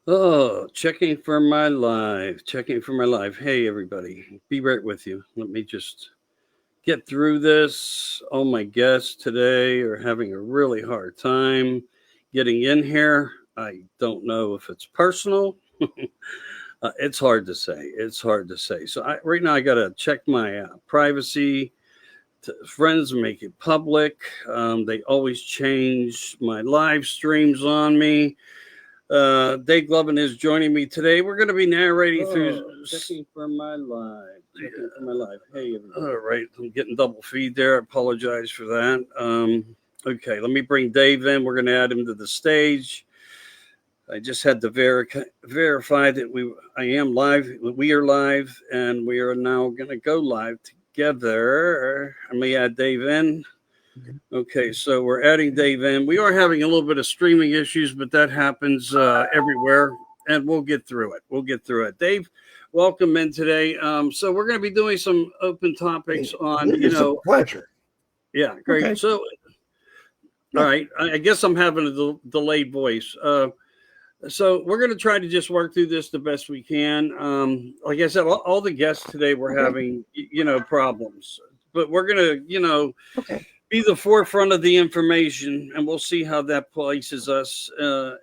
Oh, checking for my live. Checking for my live. Hey, everybody. Be right with you. Let me just get through this. All my guests today are having a really hard time getting in here. I don't know if it's personal. It's hard to say. It's hard to say. So right now, I got to check my privacy. Friends make it public. They always change my live streams on me. Dave Glovin is joining me today. We're going to be narrating through. Checking for my live. Checking for my live. Hey, everybody. All right, I'm getting double feed there. I apologize for that. Okay, let me bring Dave in. We're going to add him to the stage. I just had to verify that I am live. We are live, and we are now going to go live together. Let me add Dave in. Okay, so we're adding Dave in. We are having a little bit of streaming issues, but that happens everywhere, and we'll get through it. Dave, welcome in today. So we're going to be doing some open topics on, It's a pleasure. Yeah, great. Okay. So, all right, I guess I'm having a delayed voice. So we're going to try to just work through this the best we can. Like I said, all the guests today were having, problems, but we're going to, be the forefront of the information, and we'll see how that places us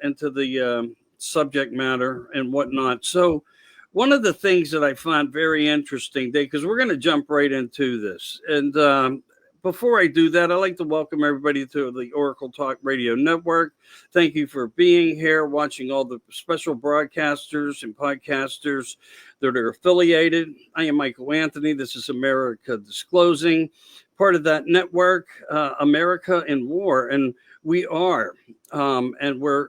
into the subject matter and whatnot. So one of the things that I found very interesting, Dave, because we're going to jump right into this. And before I do that, I'd like to welcome everybody to the Oracle Talk Radio Network. Thank you for being here, watching all the special broadcasters and podcasters that are affiliated. I am Michael Anthony. This is America Disclosing, part of that network, America in War. And we are, and we're,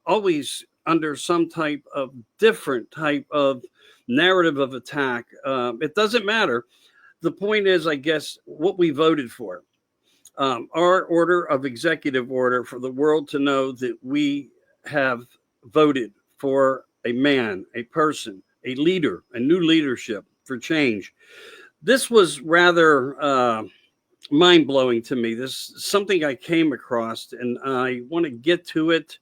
always under some different type of narrative of attack. It doesn't matter. The point is, I guess, what we voted for. Our order of executive order for the world to know that we have voted for a man, a person, a leader, a new leadership for change. This was rather mind-blowing to me. This is something I came across, and I want to get to it.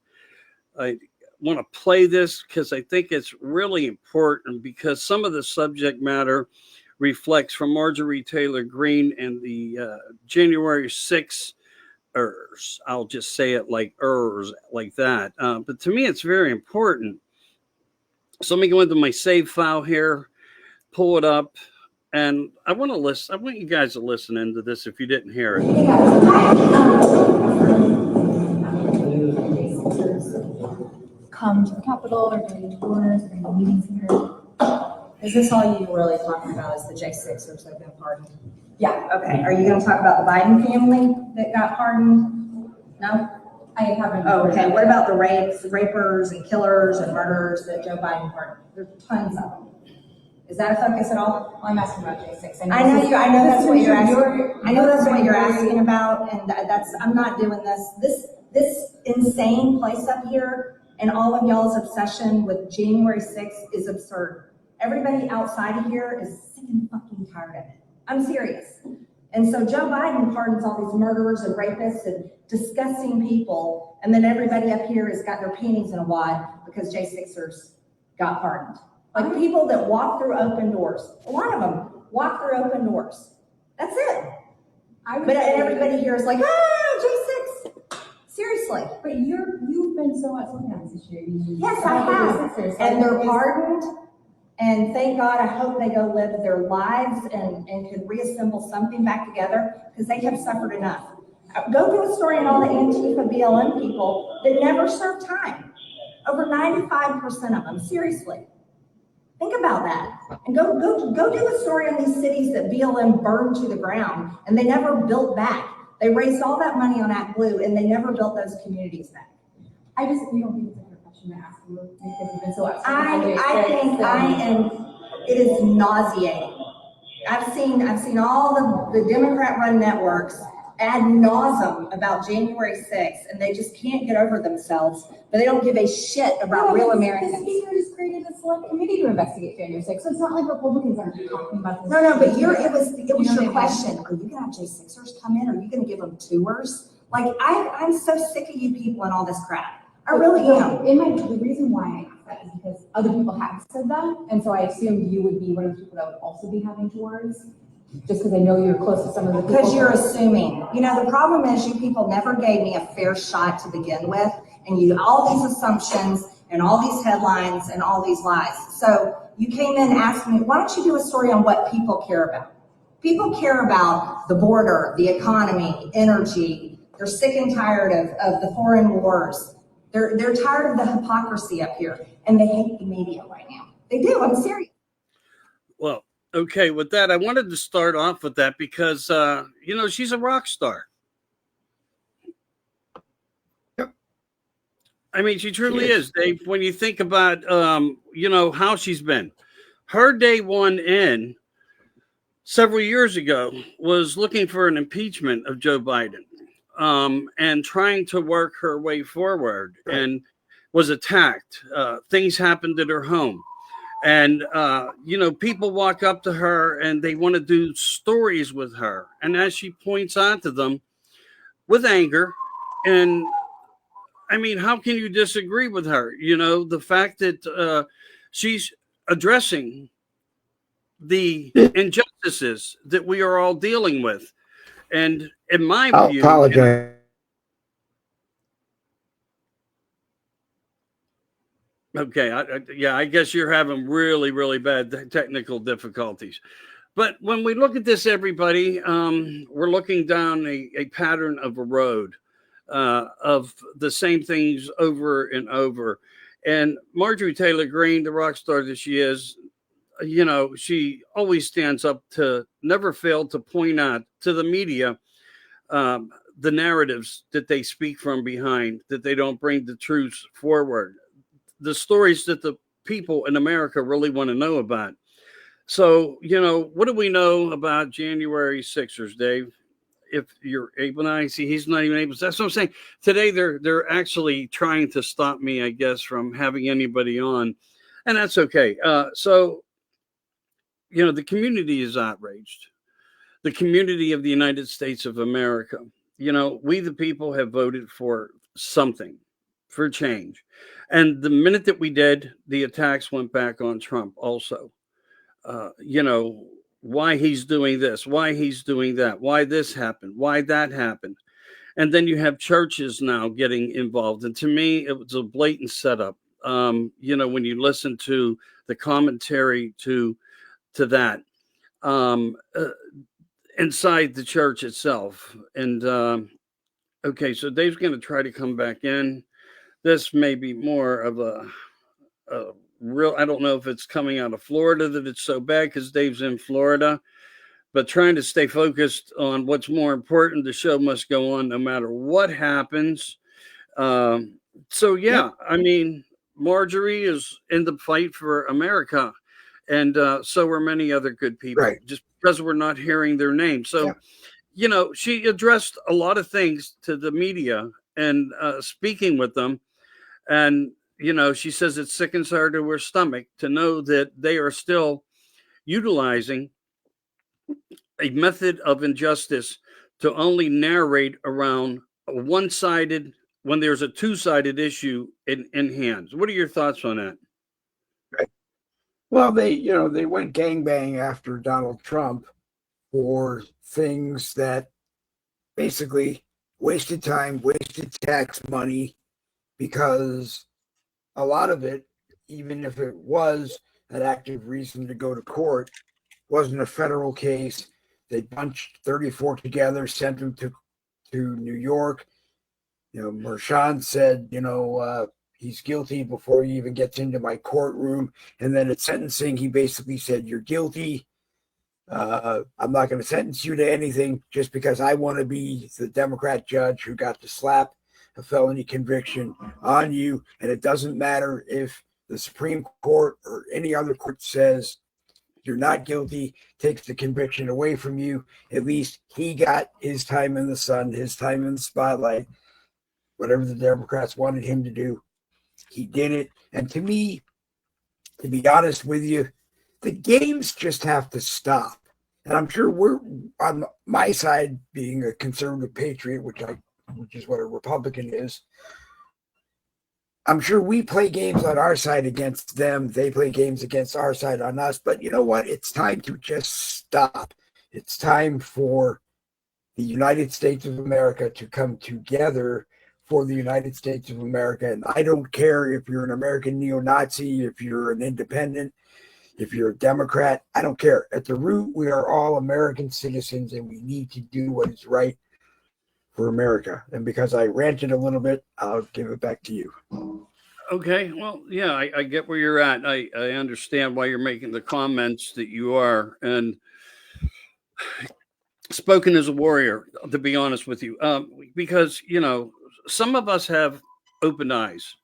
I want to play this because I think it's really important, because some of the subject matter reflects from Marjorie Taylor Greene and the January 6th ERS. I'll just say it like ERS, like that. But to me, it's very important. So let me go into my save file here, pull it up, and I want you guys to listen into this if you didn't hear it. Hey guys, come to the Capitol or doing tours or any meetings here. Is this all you really talking about, is the J6ers that have been pardoned? Yeah. Okay, are you gonna talk about the Biden family that got pardoned? No? I haven't. Oh, okay, what about the rapers and killers and murderers that Joe Biden pardoned? There's tons of them. Is that a focus at all? Well, I'm asking about J6. I know that's what you're asking. I know that's what you're asking about, and I'm not doing this. This insane place up here and all of y'all's obsession with January 6th is absurd. Everybody outside of here is sick and fucking tired of it. I'm serious. And so Joe Biden pardons all these murderers and rapists and disgusting people, and then everybody up here has got their panties in a wad because J6ers got pardoned. Like people that walk through open doors. A lot of them walk through open doors. That's it. But everybody here is like, J6. Seriously. But you've been so outspoken on this issue. Yes, I have. And they're pardoned. And thank God, I hope they go live their lives and can reassemble something back together, because they have suffered enough. Go do a story on all the Antifa BLM people that never served time. Over 95% of them, seriously. Think about that. And go do a story on these cities that BLM burned to the ground and they never built back. They raised all that money on ActBlue and they never built those communities back. We don't think it's a fair question to ask you because you've been so outspoken. It is nauseating. I've seen all the Democrat-run networks ad nauseum about January 6th, and they just can't get over themselves, but they don't give a shit about real Americans. The speaker just created a select committee to investigate January 6th, so it's not like Republicans aren't talking about this. No, but it was your question. Are you gonna have J6ers come in? Are you gonna give them tours? Like, I'm so sick of you people and all this crap. I really am. The reason why I asked that is because other people have said that, and so I assumed you would be one of the people that would also be having towards, just because I know you're close to some of the people. Because you're assuming. You know, the problem is you people never gave me a fair shot to begin with, and you all these assumptions and all these headlines and all these lies. So you came in asking me, why don't you do a story on what people care about? People care about the border, the economy, energy. They're sick and tired of the foreign wars. They're tired of the hypocrisy up here, and they hate the media right now. They do, I'm serious. Well, okay, with that, I wanted to start off with that because, she's a rock star. Yep. I mean, she truly is, Dave. When you think about, how she's been. Her day one in several years ago was looking for an impeachment of Joe Biden and trying to work her way forward, and was attacked. Things happened at her home. And, people walk up to her and they want to do stories with her. And as she points out to them with anger, and I mean, how can you disagree with her? You know, the fact that she's addressing the injustices that we are all dealing with. And in my I'll view, apologize. Okay, I guess you're having really, really bad technical difficulties. But when we look at this, everybody, we're looking down a pattern of a road of the same things over and over. And Marjorie Taylor Greene, the rock star that she is, she always stands up to never fail to point out to the media the narratives that they speak from behind, that they don't bring the truths forward, the stories that the people in America really want to know about. So, what do we know about January 6ers, Dave? If you're able to, see, he's not even able to. That's what I'm saying. Today, they're actually trying to stop me, I guess, from having anybody on, and that's okay. So, the community is outraged. The community of the United States of America. We the people have voted for something, for change. And the minute that we did, the attacks went back on Trump also. Why he's doing this, why he's doing that, why this happened, why that happened. And then you have churches now getting involved. And to me, it was a blatant setup. When you listen to the commentary to that inside the church itself. And okay, so Dave's going to try to come back in. This may be more of a real, I don't know if it's coming out of Florida that it's so bad because Dave's in Florida, but trying to stay focused on what's more important. The show must go on no matter what happens. I mean, Marjorie is in the fight for America, and so are many other good people, just because we're not hearing their names. So, she addressed a lot of things to the media and speaking with them. And, she says it sickens her to her stomach to know that they are still utilizing a method of injustice to only narrate around a one-sided when there's a two-sided issue in hands. What are your thoughts on that? Well, they went gangbang after Donald Trump for things that basically wasted time, wasted tax money, because a lot of it, even if it was an active reason to go to court, wasn't a federal case. They bunched 34 together, sent them to New York. Mershon said, he's guilty before he even gets into my courtroom. And then at sentencing, he basically said, you're guilty. I'm not going to sentence you to anything just because I want to be the Democrat judge who got to slap a felony conviction on you. And it doesn't matter if the Supreme Court or any other court says you're not guilty, takes the conviction away from you. At least he got his time in the sun, his time in the spotlight. Whatever the Democrats wanted him to do, he did it. And to me, to be honest with you, the games just have to stop. And I'm sure we're on my side, being a conservative patriot, which is what a Republican is. I'm sure we play games on our side against them. They play games against our side on us. But you know what? It's time to just stop. It's time for the United States of America to come together for the United States of America. And I don't care if you're an American neo-Nazi, if you're an independent, if you're a Democrat, I don't care. At the root, we are all American citizens and we need to do what is right for America. And because I ranted a little bit, I'll give it back to you. Okay, well, yeah, I get where you're at. I understand why you're making the comments that you are, and spoken as a warrior, to be honest with you, because some of us have open eyes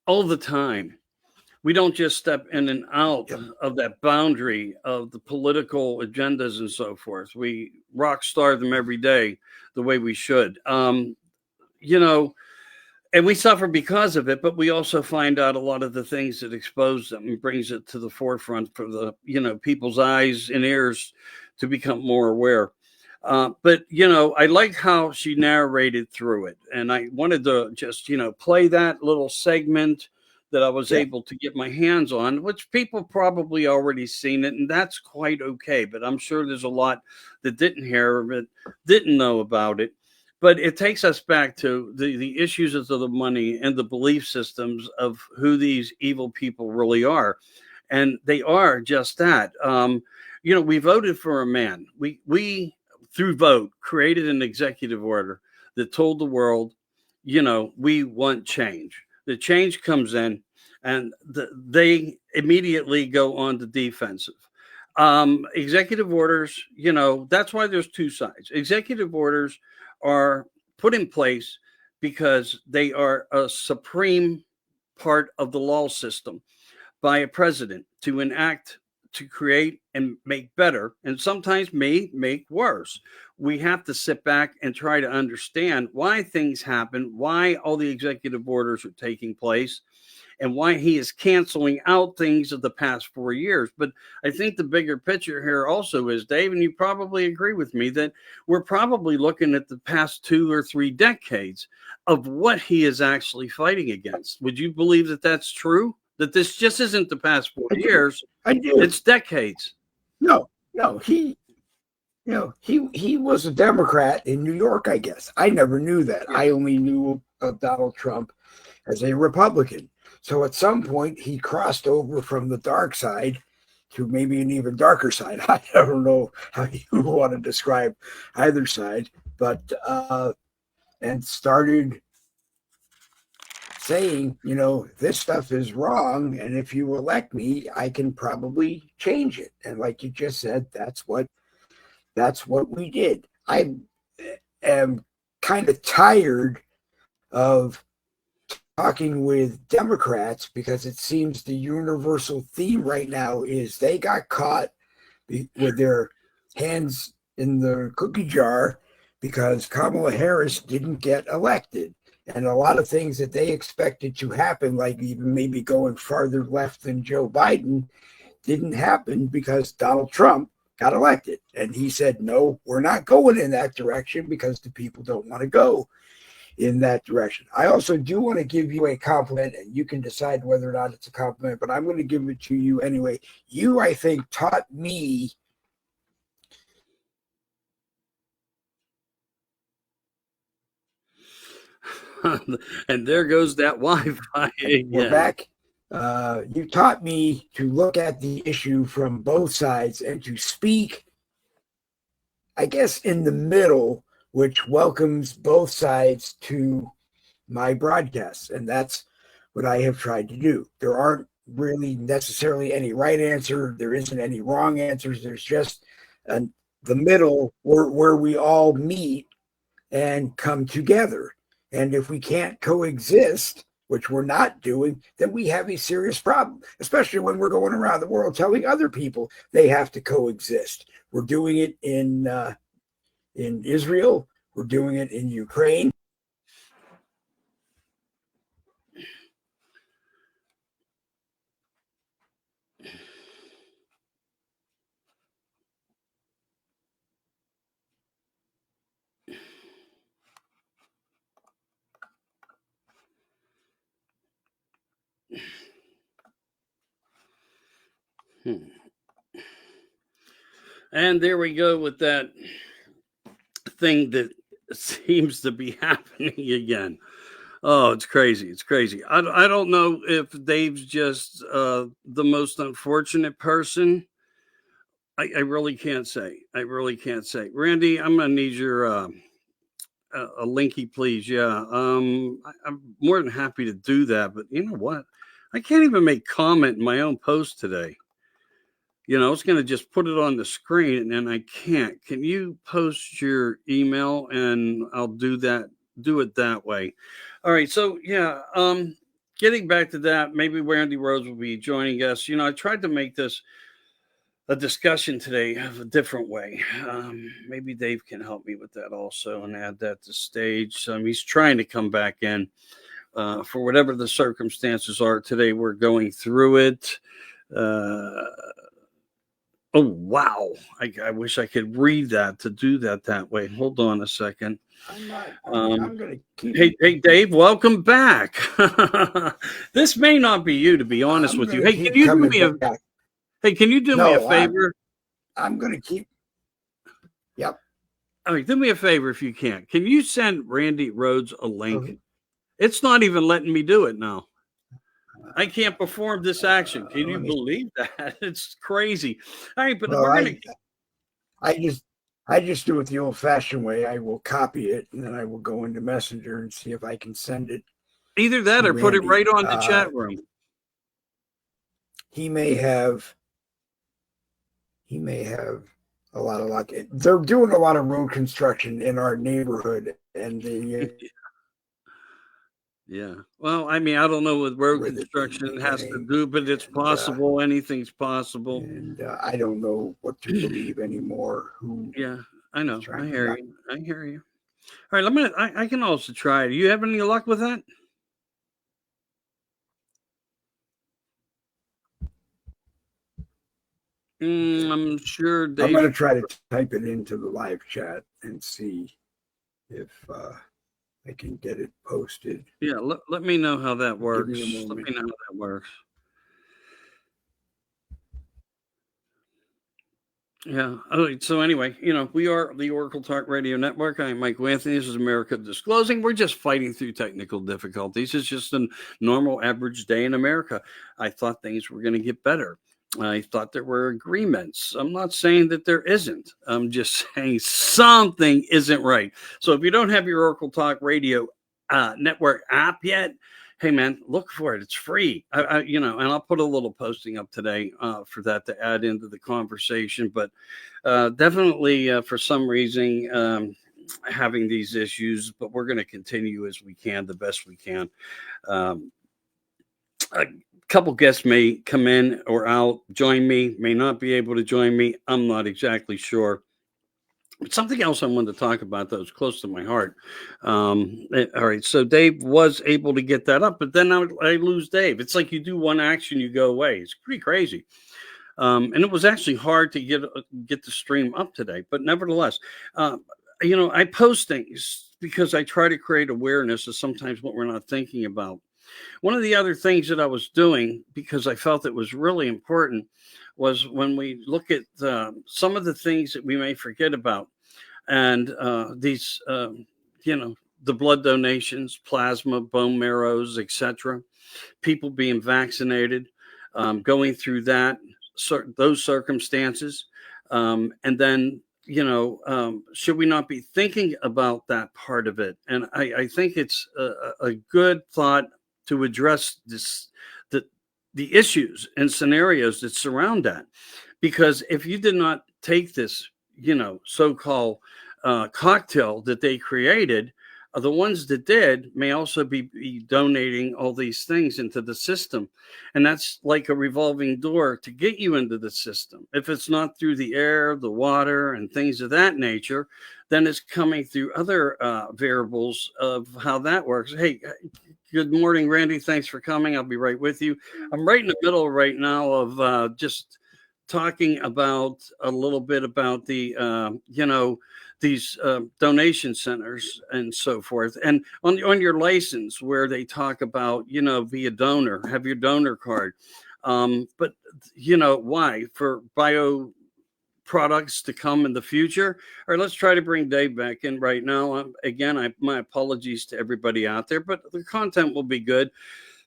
all the time. We don't just step in and out Yep. of that boundary of the political agendas and so forth. We rock star them every day the way we should. You know, and we suffer because of it, but we also find out a lot of the things that expose them and brings it to the forefront for the people's eyes and ears to become more aware. But I like how she narrated through it, and I wanted to just play that little segment that I was Yeah. able to get my hands on, which people probably already seen it, and that's quite okay. But I'm sure there's a lot that didn't hear of it, didn't know about it. But it takes us back to the issues of the money and the belief systems of who these evil people really are. And they are just that. We voted for a man. We through vote created an executive order that told the world, we want change. The change comes in, and they immediately go on the defensive. Executive orders, that's why there's two sides. Executive orders are put in place because they are a supreme part of the law system by a president to enact, to create and make better, and sometimes may make worse. We have to sit back and try to understand why things happen, why all the executive orders are taking place, and why he is canceling out things of the past 4 years. But I think the bigger picture here also is, Dave, and you probably agree with me, that we're probably looking at the past 2 or 3 decades of what he is actually fighting against. Would you believe that that's true? That this just isn't the past four I do. years, I do. it's decades. No, he was a Democrat in New York, I guess. I never knew that. I only knew of Donald Trump as a Republican. So at some point, he crossed over from the dark side to maybe an even darker side. I don't know how you want to describe either side, but and started saying, this stuff is wrong, and if you elect me, I can probably change it. And like you just said, that's what we did. I am kind of tired of talking with Democrats because it seems the universal theme right now is they got caught with their hands in the cookie jar because Kamala Harris didn't get elected. And a lot of things that they expected to happen, like even maybe going farther left than Joe Biden, didn't happen because Donald Trump got elected. And he said, no, we're not going in that direction because the people don't want to go in that direction. I also do want to give you a compliment, and you can decide whether or not it's a compliment, but I'm going to give it to you anyway. You, I think, taught me And there goes that Wi-Fi again. We're back. You taught me to look at the issue from both sides and to speak, I guess, in the middle, which welcomes both sides to my broadcasts. And that's what I have tried to do. There aren't really necessarily any right answer. There isn't any wrong answers. There's just the middle where we all meet and come together. And if we can't coexist, which we're not doing, then we have a serious problem, especially when we're going around the world telling other people they have to coexist. We're doing it in Israel. We're doing it in Ukraine. And there we go with that thing that seems to be happening again. Oh, it's crazy. It's crazy. I don't know if Dave's just the most unfortunate person. I really can't say. I really can't say. Randy, I'm going to need your a linky, please. Yeah. I'm more than happy to do that. But you know what? I can't even make comment in my own post today. You know, it's going to just put it on the screen and I can't. Can you post your email and I'll do that, do it that way. All right. So, yeah, getting back to that, maybe Randy Rhodes will be joining us. You know, I tried to make this a discussion today of a different way. Maybe Dave can help me with that also and add that to stage. He's trying to come back in for whatever the circumstances are today. We're going through it. Oh, wow. I wish I could read that to do that way. Hold on a second. I'm going to keep. Hey, Dave, welcome back. This may not be you, to be honest with you. Hey, can you do me a favor? I'm going to keep. Yep. All right, do me a favor if you can. Can you send Randy Rhodes a link? Okay. It's not even letting me do it now. I can't perform this action. Can you believe that? It's crazy. All right, but we're gonna. I just do it the old-fashioned way. I will copy it and then I will go into Messenger and see if I can send it. Either that or put it right on the chat room. He may have a lot of luck. They're doing a lot of road construction in our neighborhood, and yeah. Well, I mean, I don't know what road construction has to do, but it's possible. Anything's possible. And I don't know what to believe anymore. Yeah, I know. I hear you. All right, I can also try. Do you have any luck with that? I'm sure Dave. I'm going to try to type it into the live chat and see if I can get it posted. Yeah, let me know how that works. Let me know how that works. Yeah. All right. So anyway, you know, we are the Oracle Talk Radio Network. I'm Mike Anthony. This is America Disclosing. We're just fighting through technical difficulties. It's just a normal average day in America. I thought things were going to get better. I thought there were agreements. I'm not saying that there isn't. I'm just saying something isn't right. So if you don't have your Oracle Talk Radio Network app yet, hey man, look for it. It's free. You know, and I'll put a little posting up today for that to add into the conversation. But definitely for some reason having these issues, but we're going to continue as we can, the best we can. A couple guests may come in or out, join me, may not be able to join me. I'm not exactly sure. But something else I wanted to talk about that was close to my heart. All right. So Dave was able to get that up, but then I lose Dave. It's like you do one action, you go away. It's pretty crazy. And it was actually hard to get the stream up today, but nevertheless, you know, I post things because I try to create awareness of sometimes what we're not thinking about. One of the other things that I was doing, because I felt it was really important, was when we look at some of the things that we may forget about, and these, you know, the blood donations, plasma, bone marrows, etc., people being vaccinated, going through that, those circumstances, and then, you know, should we not be thinking about that part of it? And I think it's a good thought to address the issues and scenarios that surround that. Because if you did not take this, you know, so-called cocktail that they created, the ones that did may also be donating all these things into the system. And that's like a revolving door to get you into the system. If it's not through the air, the water, and things of that nature, then it's coming through other variables of how that works. Hey, good morning, Randy. Thanks for coming. I'll be right with you. I'm right in the middle right now of just talking about a little bit about the, you know, these donation centers and so forth, and on your license where they talk about, be a donor, have your donor card. But why? For bio products to come in the future? All right, let's try to bring Dave back in right now. Again, my apologies to everybody out there, but the content will be good.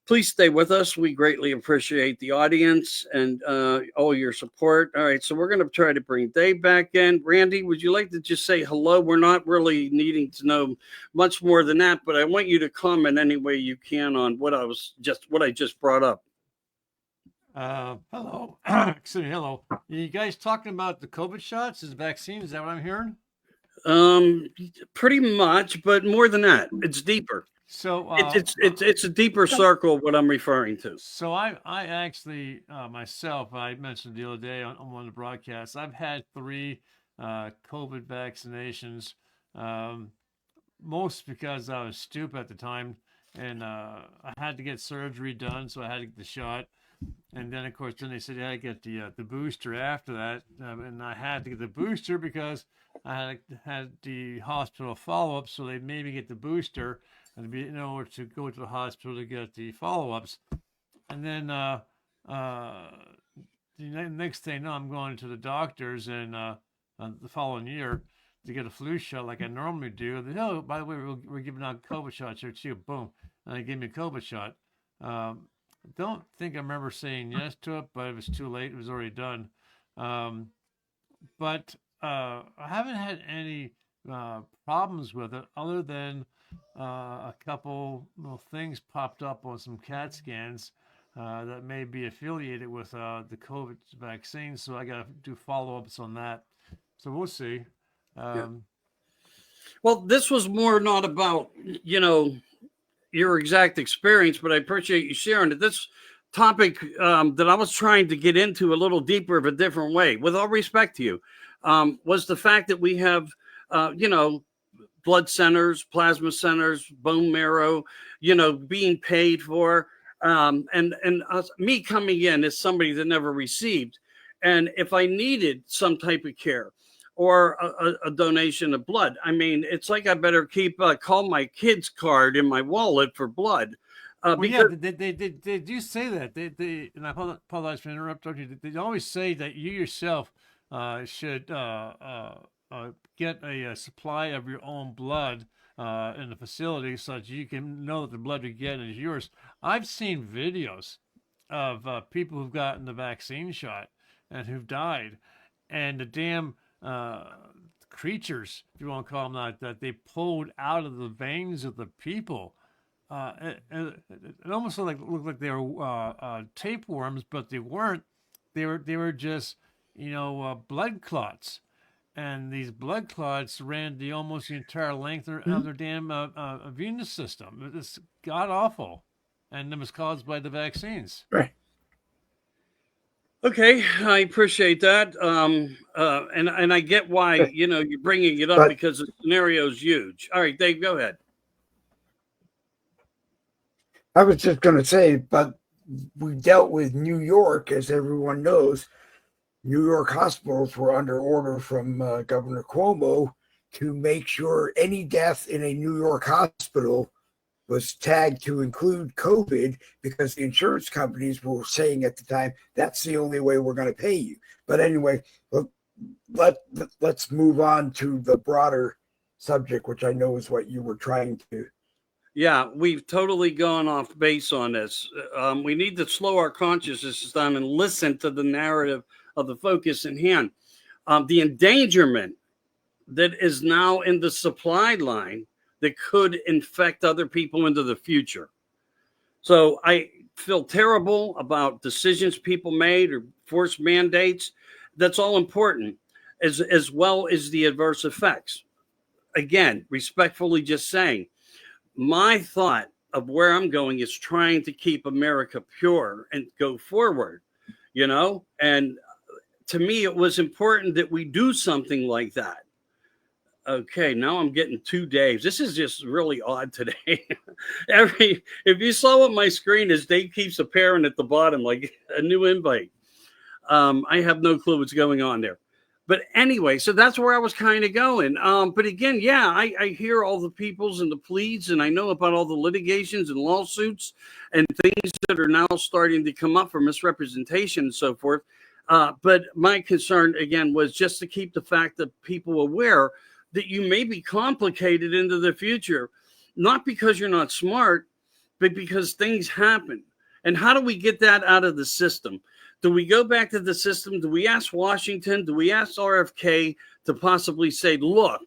Please stay with us. We greatly appreciate the audience and all your support. All right, so we're going to try to bring Dave back in. Randy, would you like to just say hello? We're not really needing to know much more than that, but I want you to comment any way you can on what I just brought up. Hello. Excuse me, hello. You guys talking about the COVID shots as vaccine? Is that what I'm hearing? Pretty much, but more than that, it's deeper. So it's a deeper circle what I'm referring to. So I actually myself, I mentioned the other day on one of the broadcasts, I've had 3 COVID vaccinations, most because I was stupid at the time, and I had to get surgery done, so I had to get the shot. And then, of course, they said I had to get the booster after that, and I had to get the booster because I had the hospital follow-up, so they made me get the booster and be in order to go to the hospital to get the follow-ups. And then the next thing I know, I'm going to the doctors and the following year to get a flu shot like I normally do. And they, oh, by the way, we're giving out COVID shots here too. Boom, and they gave me a COVID shot. Don't think I remember saying yes to it, but it was too late. It was already done. But I haven't had any problems with it other than a couple little things popped up on some CAT scans that may be affiliated with the COVID vaccine. So I got to do follow-ups on that. So we'll see. Yeah. Well, this was more not about, your exact experience, but I appreciate you sharing it. This topic that I was trying to get into a little deeper of a different way, with all respect to you, was the fact that we have, blood centers, plasma centers, bone marrow, being paid for, and me coming in as somebody that never received. And if I needed some type of care or a donation of blood, I mean, it's like I better call my kid's card in my wallet for blood. Well, because they do say that. They and I apologize for interrupting you. They always say that you yourself should get a supply of your own blood in the facility so that you can know that the blood you get is yours. I've seen videos of people who've gotten the vaccine shot and who've died, and the damn creatures, if you want to call them that they pulled out of the veins of the people. It almost looked like they were tapeworms, but they weren't. They were just blood clots, and these blood clots ran almost the entire length of their damn venous system. It's god awful, and it was caused by the vaccines. Right. Okay, I appreciate that, and I get why you're bringing it up, But because the scenario is huge. All right, Dave, go ahead. I was just going to say, but we dealt with New York, as everyone knows. New York hospitals were under order from Governor Cuomo to make sure any death in a New York hospital was tagged to include COVID, because the insurance companies were saying at the time, that's the only way we're going to pay you. But anyway, let's move on to the broader subject, which I know is what you were trying to. Yeah, we've totally gone off base on this. We need to slow our consciousness down and listen to the narrative of the focus in hand. The endangerment that is now in the supply line that could infect other people into the future. So I feel terrible about decisions people made or forced mandates. That's all important, as well as the adverse effects. Again, respectfully just saying, my thought of where I'm going is trying to keep America pure and go forward, and to me, it was important that we do something like that. Okay, now I'm getting 2 Daves. This is just really odd today. If you saw what my screen is, Dave keeps appearing at the bottom like a new invite. I have no clue what's going on there. But anyway, so that's where I was kind of going. But again, yeah, I hear all the peoples and the pleads, and I know about all the litigations and lawsuits and things that are now starting to come up for misrepresentation and so forth. But my concern, again, was just to keep the fact that people aware that you may be complicated into the future, not because you're not smart, but because things happen. And how do we get that out of the system? Do we go back to the system? Do we ask Washington? Do we ask RFK to possibly say, look,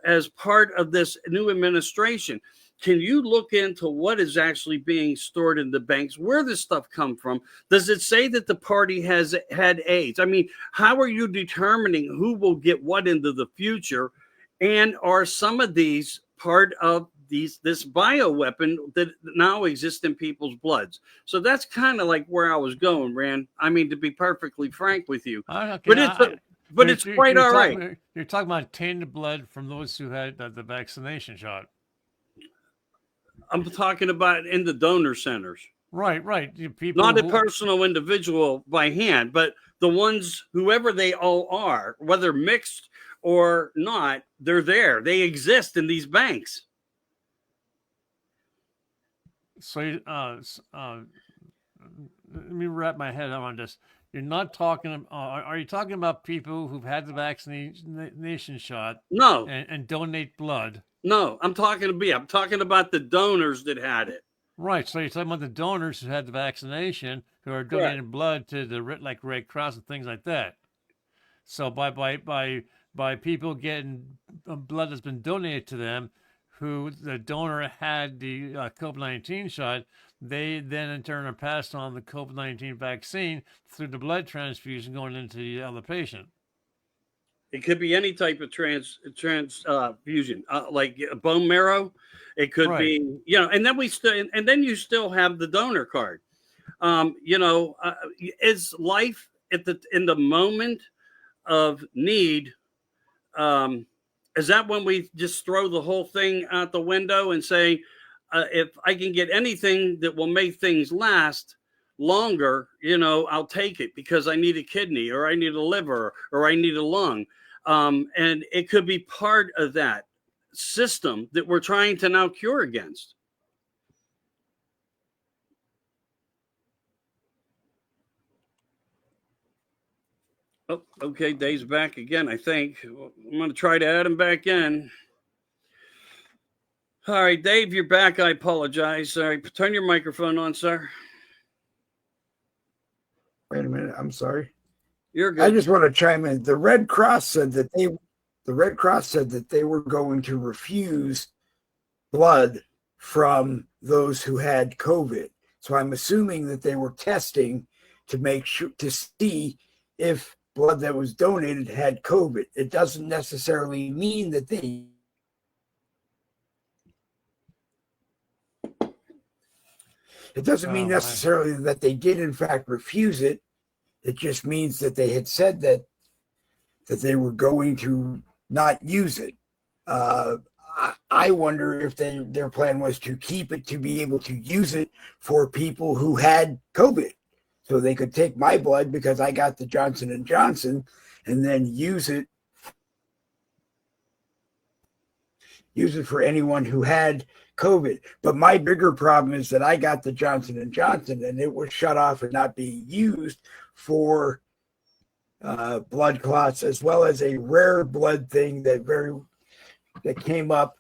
as part of this new administration, can you look into what is actually being stored in the banks? Where does stuff come from? Does it say that the party has had AIDS? I mean, how are you determining who will get what into the future? And are some of these part of this bioweapon that now exists in people's bloods? So that's kind of like where I was going, Rand. I mean, to be perfectly frank with you, but it's quite all right. You're talking about tainted blood from those who had the vaccination shot. I'm talking about in the donor centers. Right. People not a personal individual by hand, but the ones, whoever they all are, whether mixed or not, they're there. They exist in these banks. So, let me wrap my head around this. You're not talking. Are you talking about people who've had the vaccination shot? No. And donate blood? No, I'm talking about the donors that had it. Right. So you're talking about the donors who had the vaccination, who are donating blood to the Red Cross and things like that. So by people getting blood that's been donated to them, who the donor had the COVID-19 shot, they then in turn are passed on the COVID-19 vaccine through the blood transfusion going into the other patient. It could be any type of transfusion, like bone marrow. It could be, and then you still have the donor card. Is life in the moment of need? Is that when we just throw the whole thing out the window and say, if I can get anything that will make things last longer, I'll take it because I need a kidney or I need a liver or I need a lung. And it could be part of that system that we're trying to now cure against. Oh, okay. Dave's back again, I think. I'm going to try to add him back in. All right, Dave, you're back. I apologize. All right, turn your microphone on, sir. Wait a minute. I'm sorry. You're good. I just want to chime in. The Red Cross said that they were going to refuse blood from those who had COVID. So I'm assuming that they were testing to make sure to see if blood that was donated had COVID. It doesn't necessarily mean that they necessarily that they did in fact refuse it. It just means that they had said that they were going to not use it. I wonder if their plan was to keep it to be able to use it for people who had COVID. So they could take my blood because I got the Johnson & Johnson and then use it for anyone who had COVID. But my bigger problem is that I got the Johnson & Johnson and it was shut off and not being used for blood clots, as well as a rare blood thing that came up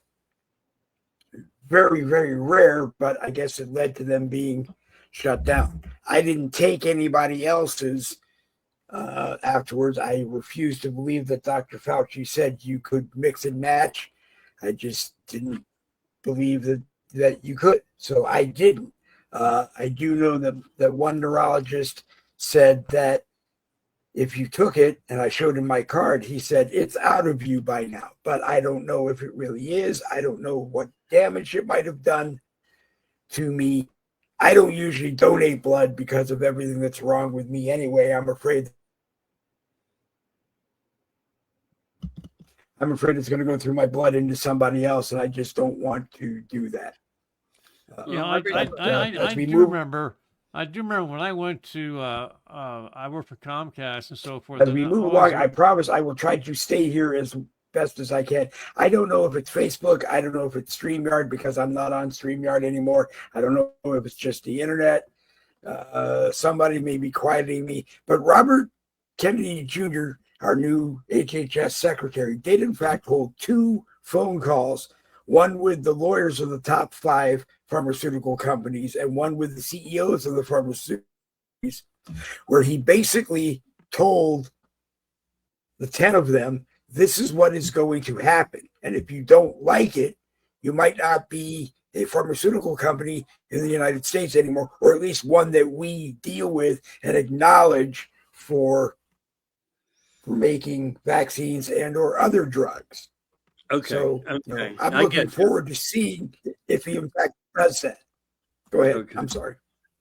very, very rare, but I guess it led to them being shut down. I didn't take anybody else's afterwards. I refused to believe that Dr. Fauci said you could mix and match. I just didn't believe that you could. So I didn't. I do know that one neurologist said that if you took it, and I showed him my card, he said, it's out of you by now. But I don't know if it really is. I don't know what damage it might have done to me. I don't usually donate blood because of everything that's wrong with me anyway. I'm afraid it's going to go through my blood into somebody else, and I just don't want to do that. I I do remember when I went to, I worked for Comcast and so forth. As And we move always- along, I promise I will try to stay here as best as I can. I don't know if it's Facebook. I don't know if it's StreamYard because I'm not on StreamYard anymore. I don't know if it's just the internet. Somebody may be quieting me. But Robert Kennedy Jr., our new HHS secretary, did in fact hold 2 phone calls, one with the lawyers of the top 5 pharmaceutical companies and one with the CEOs of the pharmaceutical companies, where he basically told the 10 of them, this is what is going to happen. And if you don't like it, you might not be a pharmaceutical company in the United States anymore, or at least one that we deal with and acknowledge for making vaccines and or other drugs. Okay. So Okay. I'm I looking get you. forward to seeing if he in fact does that. Go ahead. Okay. I'm sorry.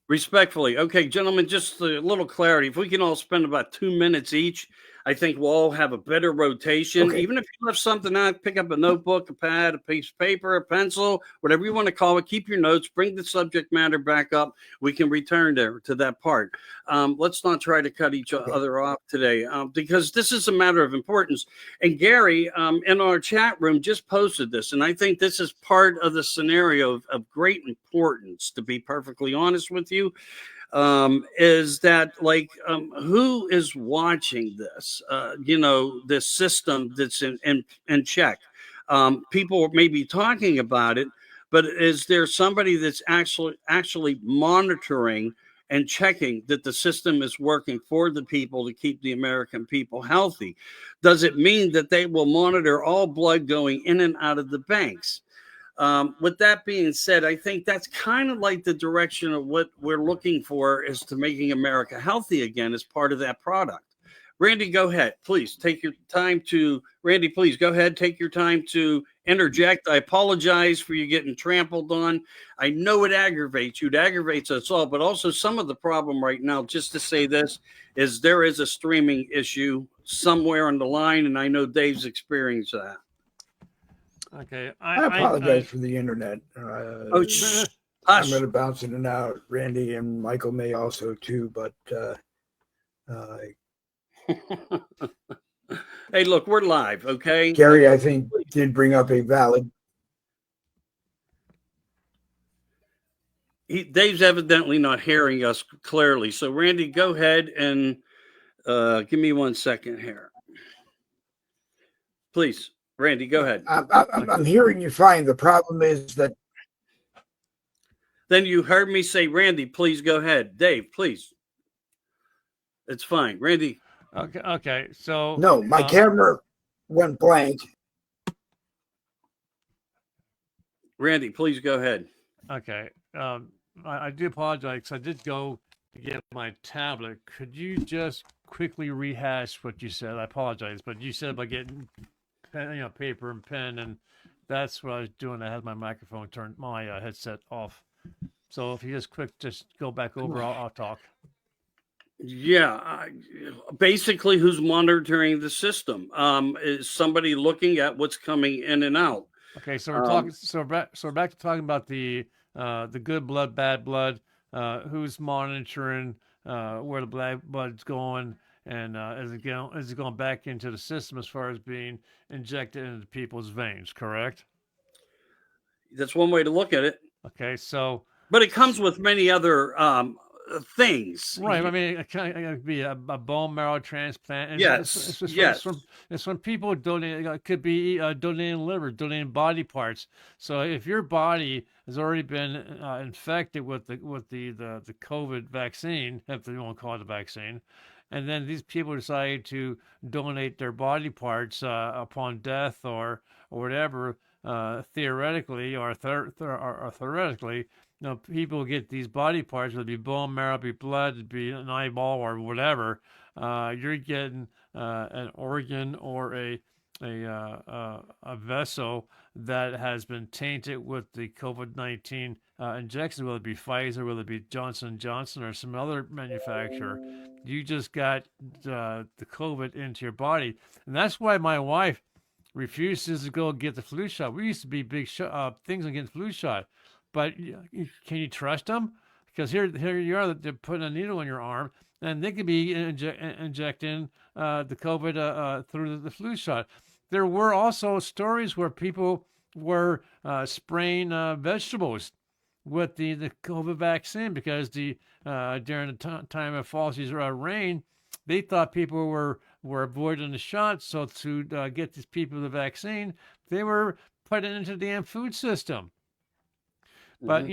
Respectfully. Okay, gentlemen, just a little clarity. If we can all spend about 2 minutes each, I think we'll all have a better rotation. Okay. Even if you left something out, pick up a notebook, a pad, a piece of paper, a pencil, whatever you want to call it. Keep your notes. Bring the subject matter back up. We can return there to that part. Let's not try to cut each other off today because this is a matter of importance. And Gary, in our chat room, just posted this. And I think this is part of the scenario of great importance, to be perfectly honest with you. Is that like who is watching this? This system that's in check. People may be talking about it, but is there somebody that's actually monitoring and checking that the system is working for the people to keep the American people healthy? Does it mean that they will monitor all blood going in and out of the banks? With that being said, I think that's kind of like the direction of what we're looking for is to making America healthy again as part of that product. Randy, go ahead. Please take your time to, Randy, please go ahead. Take your time to interject. I apologize for you getting trampled on. I know it aggravates you. It aggravates us all, but also some of the problem right now, just to say this, is there is a streaming issue somewhere on the line, and I know Dave's experienced that. Okay. I apologize for the internet. I'm going to bounce in and out. Randy and Michael may also too, but hey, look, we're live, okay? Gary, I think, did bring up a valid. Dave's evidently not hearing us clearly. So, Randy, go ahead and give me 1 second here. Please, Randy, go ahead. I'm hearing you fine. The problem is that. Then you heard me say, Randy, please go ahead. Dave, please. It's fine. Randy. Okay. So. No, my camera went blank. Randy, please go ahead. Okay. I do apologize because I did go to get my tablet. Could you just quickly rehash what you said? I apologize, but you said about getting paper and pen, and that's what I was doing. I had my microphone turned, my headset off. So if you just go back over, I'll talk. Yeah, basically, who's monitoring the system? Is somebody looking at what's coming in and out? Okay, so we're talking. So we're back to talking about the good blood, bad blood. Who's monitoring where the bad blood's going, and is it going back into the system as far as being injected into people's veins? Correct. That's one way to look at it. Okay, so. But it comes with many other things. Right. I mean, it could be a bone marrow transplant. Yes. It's when people donate. It could be donating liver, donating body parts. So if your body has already been infected with the COVID vaccine, if you want to call it a vaccine, and then these people decide to donate their body parts upon death or whatever, theoretically or theoretically. People get these body parts, whether it be bone marrow, be blood, be an eyeball, or whatever. You're getting an organ or a vessel that has been tainted with the COVID-19 injection, whether it be Pfizer, whether it be Johnson & Johnson, or some other manufacturer. You just got the COVID into your body. And that's why my wife refuses to go get the flu shot. We used to be big things on getting flu shot. But can you trust them? because here you are, they're putting a needle in your arm, and they could be injecting the COVID through the flu shot. There were also stories where people were spraying vegetables with the COVID vaccine because during the time of fall season rain, they thought people were avoiding the shot. So to get these people the vaccine, they were putting it into the damn food system. But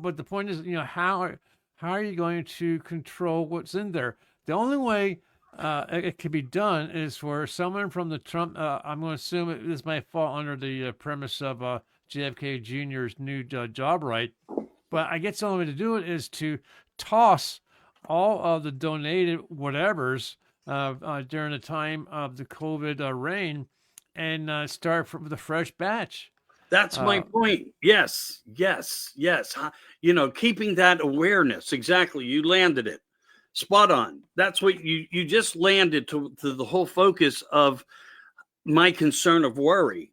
but the point is, how are you going to control what's in there? The only way it can be done is for someone from the Trump. I'm going to assume this might fall under the premise of JFK Jr.'s new job right. But I guess the only way to do it is to toss all of the donated whatevers during the time of the COVID reign and start with a fresh batch. That's my point. Yes. Keeping that awareness. Exactly. You landed it. Spot on. That's what you just landed to the whole focus of my concern of worry.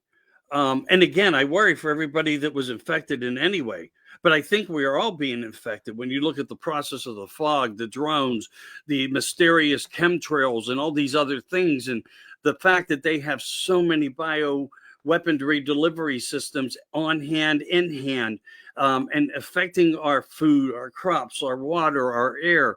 And again, I worry for everybody that was infected in any way. But I think we are all being infected when you look at the process of the fog, the drones, the mysterious chemtrails, and all these other things. And the fact that they have so many bioweaponry delivery systems on hand, in hand, and affecting our food, our crops, our water, our air.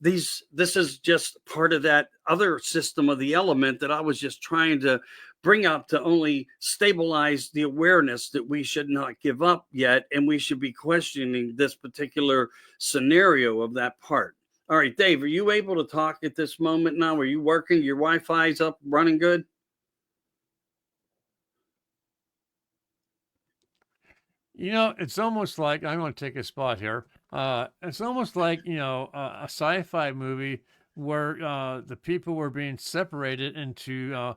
This is just part of that other system of the element that I was just trying to bring up to only stabilize the awareness that we should not give up yet, and we should be questioning this particular scenario of that part. All right, Dave, are you able to talk at this moment now? Are you working? Your Wi-Fi's up, running good? It's almost like, I'm going to take a spot here. It's almost like, a sci-fi movie where the people were being separated into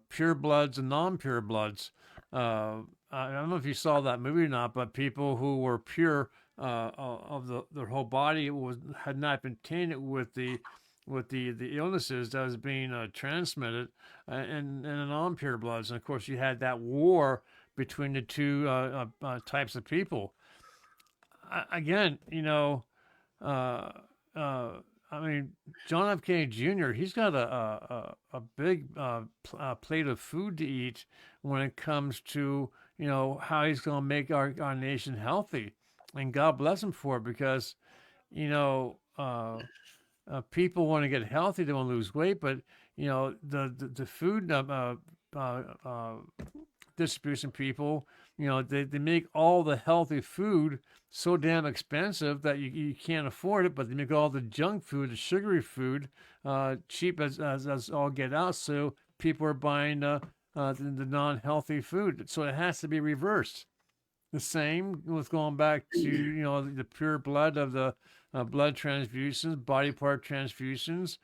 pure bloods and non-pure bloods. I don't know if you saw that movie or not, but people who were pure of their whole body had not been tainted with the illnesses that was being transmitted in the non-pure bloods. And of course, you had that war between the two types of people. Again, I mean, John F. Kennedy Jr., he's got a big plate of food to eat when it comes to, how he's going to make our nation healthy. And God bless him for it, because, people want to get healthy, they want to lose weight, but, the food distribution people, they make all the healthy food so damn expensive that you can't afford it, but they make all the junk food, the sugary food, cheap as all get out, so people are buying the non-healthy food. So it has to be reversed. The same with going back to the pure blood of the blood transfusions, body part transfusions.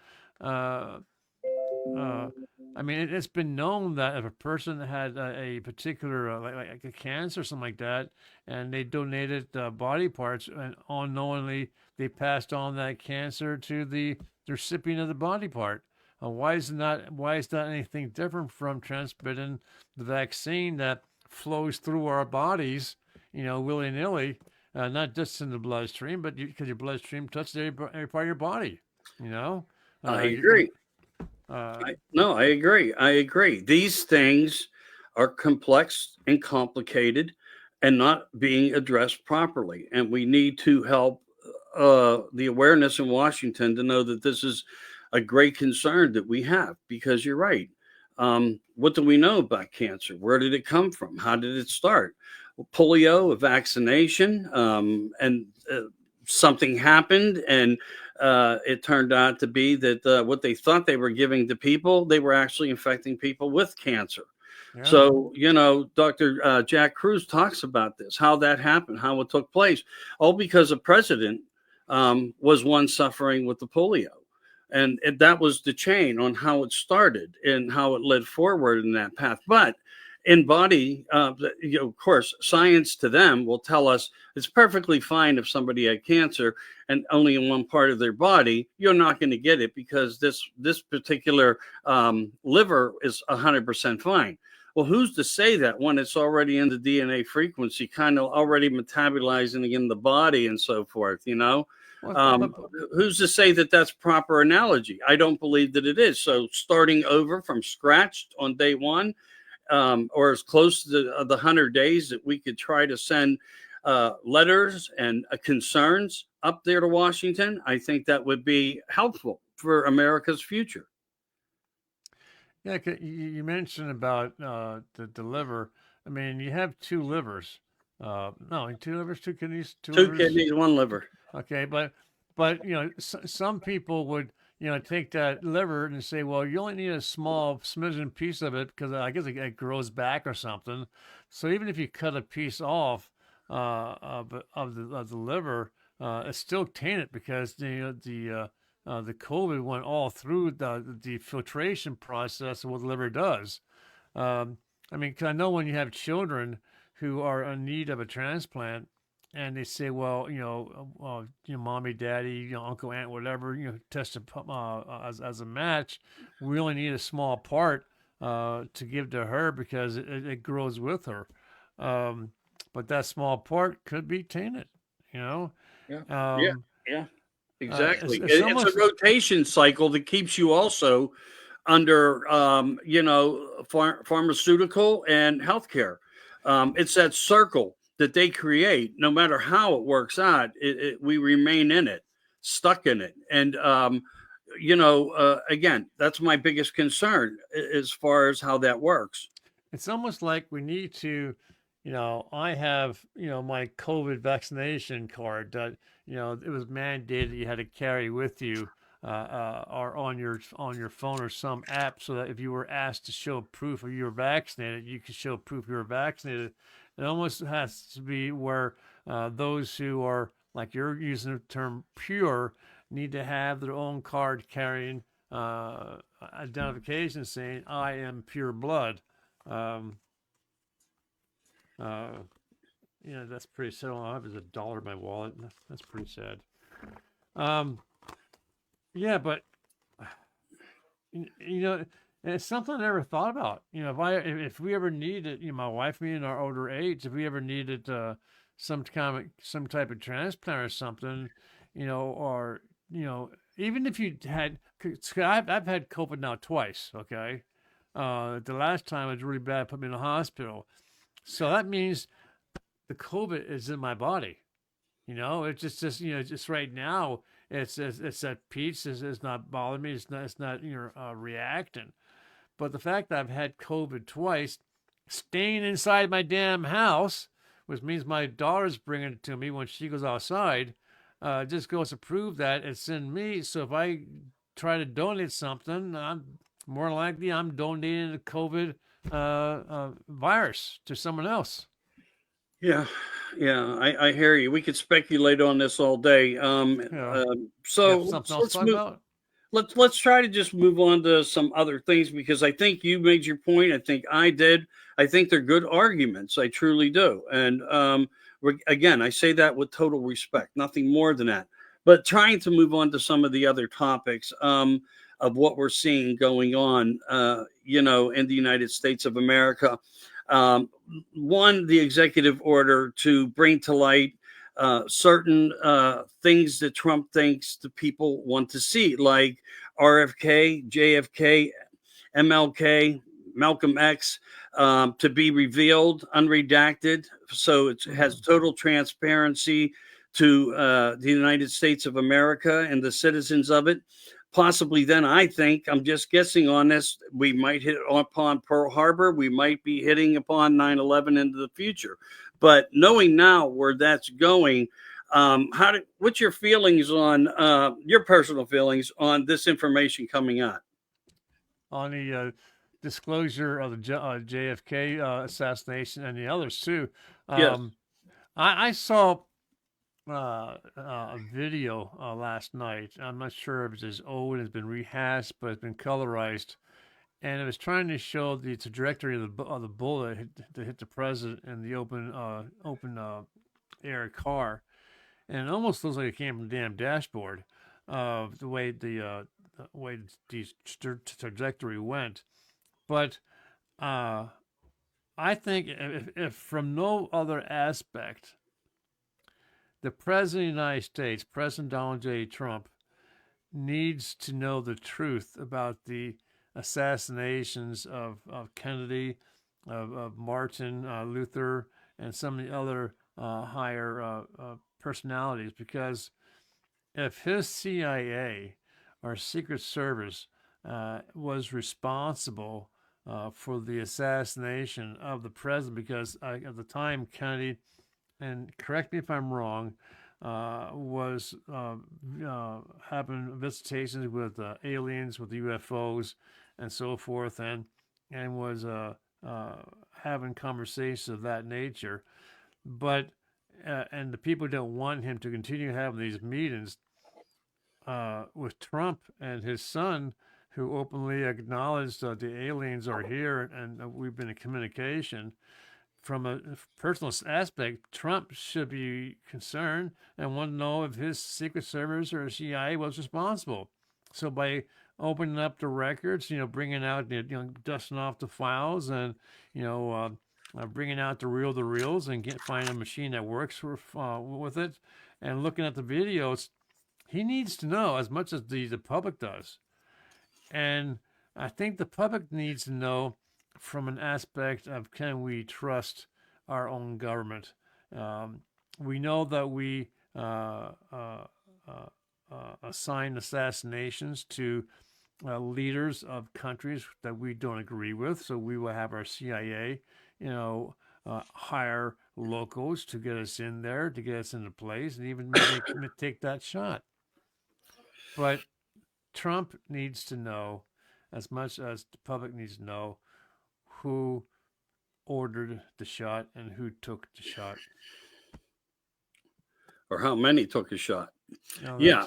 I mean, it's been known that if a person had a particular, like a cancer or something like that, and they donated body parts, and unknowingly they passed on that cancer to the recipient of the body part. Why is that anything different from transmitting the vaccine that flows through our bodies, willy-nilly, not just in the bloodstream, but because your bloodstream touches every part of your body, I agree. I agree. I agree. These things are complex and complicated and not being addressed properly. And we need to help the awareness in Washington to know that this is a great concern that we have, because you're right. What do we know about cancer? Where did it come from? How did it start? Well, polio, a vaccination, and something happened, and it turned out to be that what they thought they were giving to people, they were actually infecting people with cancer. Yeah. So, Dr. Jack Cruz talks about this, how that happened, how it took place, all because a president was one suffering with the polio. And that was the chain on how it started and how it led forward in that path. But in body, of course, science to them will tell us it's perfectly fine if somebody had cancer and only in one part of their body, you're not going to get it because this particular liver is 100% fine. Well, who's to say that when it's already in the DNA frequency, kind of already metabolizing in the body and so forth, you know? Well, Who's to say that that's proper analogy? I don't believe that it is. So starting over from scratch on day one, or as close to the 100 days that we could try to send letters and concerns up there to Washington, I think that would be helpful for America's future. yeah, you mentioned about the liver. I mean, you have two livers. No, two livers, two kidneys, two Two livers. kidneys, one liver. Okay, but you know, some people would take that liver and say, well, you only need a small smidgen piece of it because I guess it grows back or something. So even if you cut a piece off of the liver, it's still tainted because the COVID went all through the filtration process of what the liver does. I mean, 'cause I know when you have children who are in need of a transplant, and they say, well, mommy, daddy, uncle, aunt, whatever, test as a match. We only need a small part to give to her because it grows with her. But that small part could be tainted, you know. Yeah. Um, Yeah. Exactly. it's It's a almost rotation cycle that keeps you also under, pharmaceutical and healthcare. It's that circle that they create. No matter how it works out, we remain in it, stuck in it. And, again, that's my biggest concern as far as how that works. it's almost like we need to, I have, my COVID vaccination card that, it was mandated you had to carry with you, or on your phone or some app, so that if you were asked to show proof of you were vaccinated, you could show proof you were vaccinated. It almost has to be where those who are, like you're using the term, pure, need to have their own card carrying identification saying, I am pure blood. Um, uh, that's pretty sad. All I have is $1 in my wallet. That's pretty sad. Um, yeah, but you know, it's something I never thought about. If we ever needed, my wife, me in our older age, if we ever needed some type of transplant or something, or even if you had, 'cause I've had COVID now twice. Okay, the last time it was really bad, put me in the hospital. So that means the COVID is in my body. It's just right now. It's at peace. It's not bothering me. It's not reacting. But the fact that I've had COVID twice, staying inside my damn house, which means my daughter's bringing it to me when she goes outside, just goes to prove that it's in me. So if I try to donate something, I'm more likely I'm donating the COVID virus to someone else. Yeah, I hear you. We could speculate on this all day. Yeah. You So have something else to let's talk move. about? Let's try to just move on to some other things because I think you made your point. I think I did. I think they're good arguments. I truly do. And again, I say that with total respect, nothing more than that. But trying to move on to some of the other topics of what we're seeing going on, in the United States of America. Um, One, the executive order to bring to light certain things that Trump thinks the people want to see, like RFK, JFK, MLK, Malcolm X, to be revealed, unredacted, so it has total transparency to the United States of America and the citizens of it. Possibly then, I think, I'm just guessing on this, we might hit upon Pearl Harbor. We might be hitting upon 9/11 into the future. But knowing now where that's going, what's your feelings on your personal feelings on this information coming out? On the disclosure of the JFK assassination and the others too. Yes. I saw a video last night. I'm not sure if it's as old, it's been rehashed, but it's been colorized, and it was trying to show the trajectory of the bullet to hit the president in the open air car, and it almost looks like it came from the damn dashboard. The way the trajectory went, but I think if from no other aspect, the President of the United States, President Donald J. Trump, needs to know the truth about the assassinations of Kennedy, of Martin Luther, and some of the other higher personalities. Because if his CIA or Secret Service was responsible for the assassination of the president, because at the time Kennedy, and correct me if I'm wrong, was having visitations with aliens, with UFOs, and so forth, and was having conversations of that nature. But and the people don't want him to continue having these meetings with Trump and his son, who openly acknowledged the aliens are here and we've been in communication. From a personal aspect, Trump should be concerned and want to know if his Secret Service or CIA was responsible. So by opening up the records, bringing out, dusting off the files, and bringing out the reels, and finding a machine that works with it, and looking at the videos, he needs to know as much as the public does. And I think the public needs to know from an aspect of, can we trust our own government? We know that we assign assassinations to leaders of countries that we don't agree with. So we will have our CIA, hire locals to get us in there, to get us into place, and even maybe take that shot. But Trump needs to know, as much as the public needs to know, who ordered the shot and who took the shot, or how many took a shot. No, Yeah,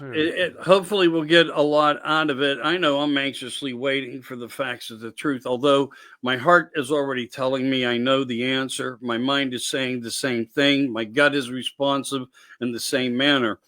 hopefully we'll get a lot out of it. I know I'm anxiously waiting for the facts of the truth, although my heart is already telling me I know the answer. My mind is saying the same thing. My gut is responsive in the same manner.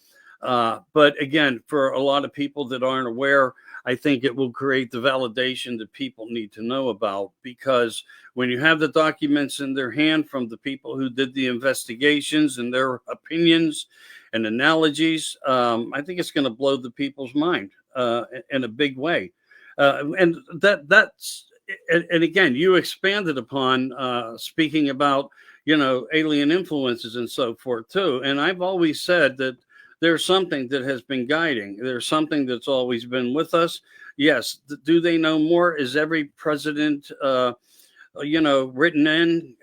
But again, for a lot of people that aren't aware, I think it will create the validation that people need to know about, because when you have the documents in their hand from the people who did the investigations and their opinions and analogies, I think it's going to blow the people's mind in a big way. And again, you expanded upon speaking about, alien influences and so forth too. And I've always said that there's something that has been guiding. There's something that's always been with us. Yes. Do they know more? Is every president, written in,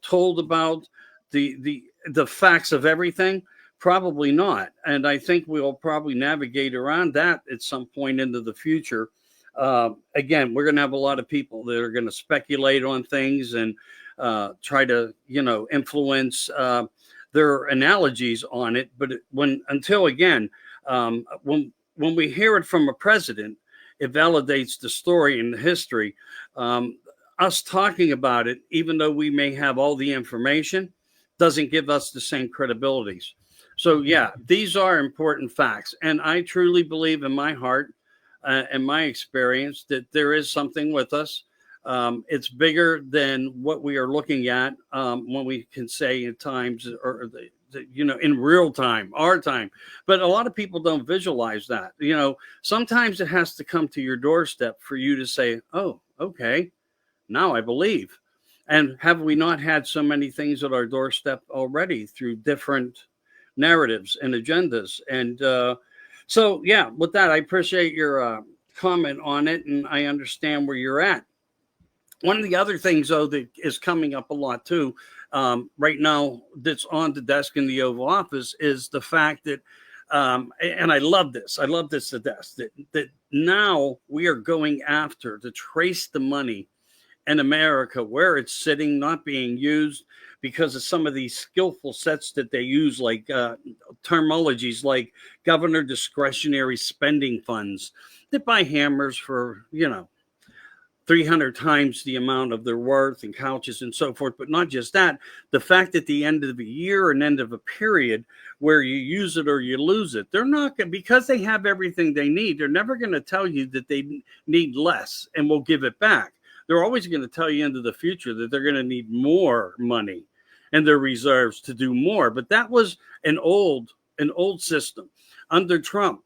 told about the facts of everything? Probably not. And I think we'll probably navigate around that at some point into the future. Again, we're going to have a lot of people that are going to speculate on things and try to, influence their analogies on it. But when we hear it from a president, it validates the story and the history. Us talking about it, even though we may have all the information, doesn't give us the same credibilities. So yeah, these are important facts. And I truly believe in my heart and my experience that there is something with us. It's bigger than what we are looking at when we can say at times, or in real time, our time. But a lot of people don't visualize that. Sometimes it has to come to your doorstep for you to say, oh, okay, now I believe. And have we not had so many things at our doorstep already through different narratives and agendas? And so, yeah, with that, I appreciate your comment on it, and I understand where you're at. One of the other things, though, that is coming up a lot, too, right now that's on the desk in the Oval Office is the fact that, and I love this to death, that now we are going after to trace the money in America, where it's sitting, not being used, because of some of these skillful sets that they use, like terminologies like governor discretionary spending funds that buy hammers for, 300 times the amount of their worth, and couches and so forth. But not just that, the fact at the end of a year and end of a period where you use it or you lose it, they're not going, because they have everything they need, they're never going to tell you that they need less and will give it back. they're always going to tell you into the future that they're going to need more money in their reserves to do more. But that was an old system under Trump,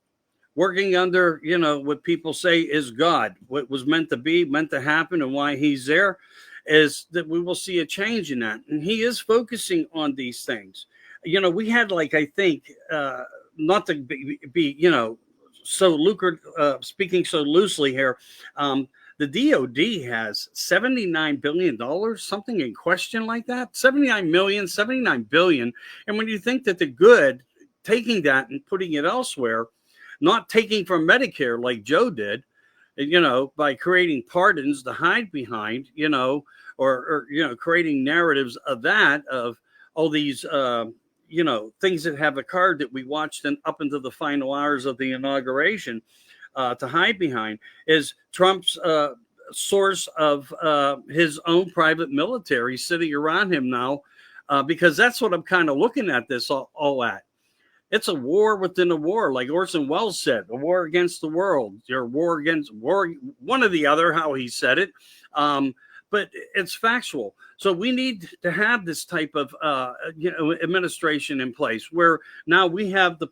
working under, what people say is God. What was meant to be, meant to happen, and why he's there is that we will see a change in that. And he is focusing on these things. We had, like, I think, not to be so lucrative, speaking so loosely here, the DOD has $79 billion, something in question like that, 79 million, 79 billion. And when you think that the good, taking that and putting it elsewhere, not taking from Medicare like Joe did, by creating pardons to hide behind, or creating narratives of that, of all these, things that have occurred that we watched up into the final hours of the inauguration, to hide behind, is Trump's source of his own private military sitting around him now, because that's what I'm kind of looking at this all at. It's a war within a war, like Orson Welles said, a war against the world, or war against war, one or the other, how he said it. But it's factual. So we need to have this type of administration in place, where now we have the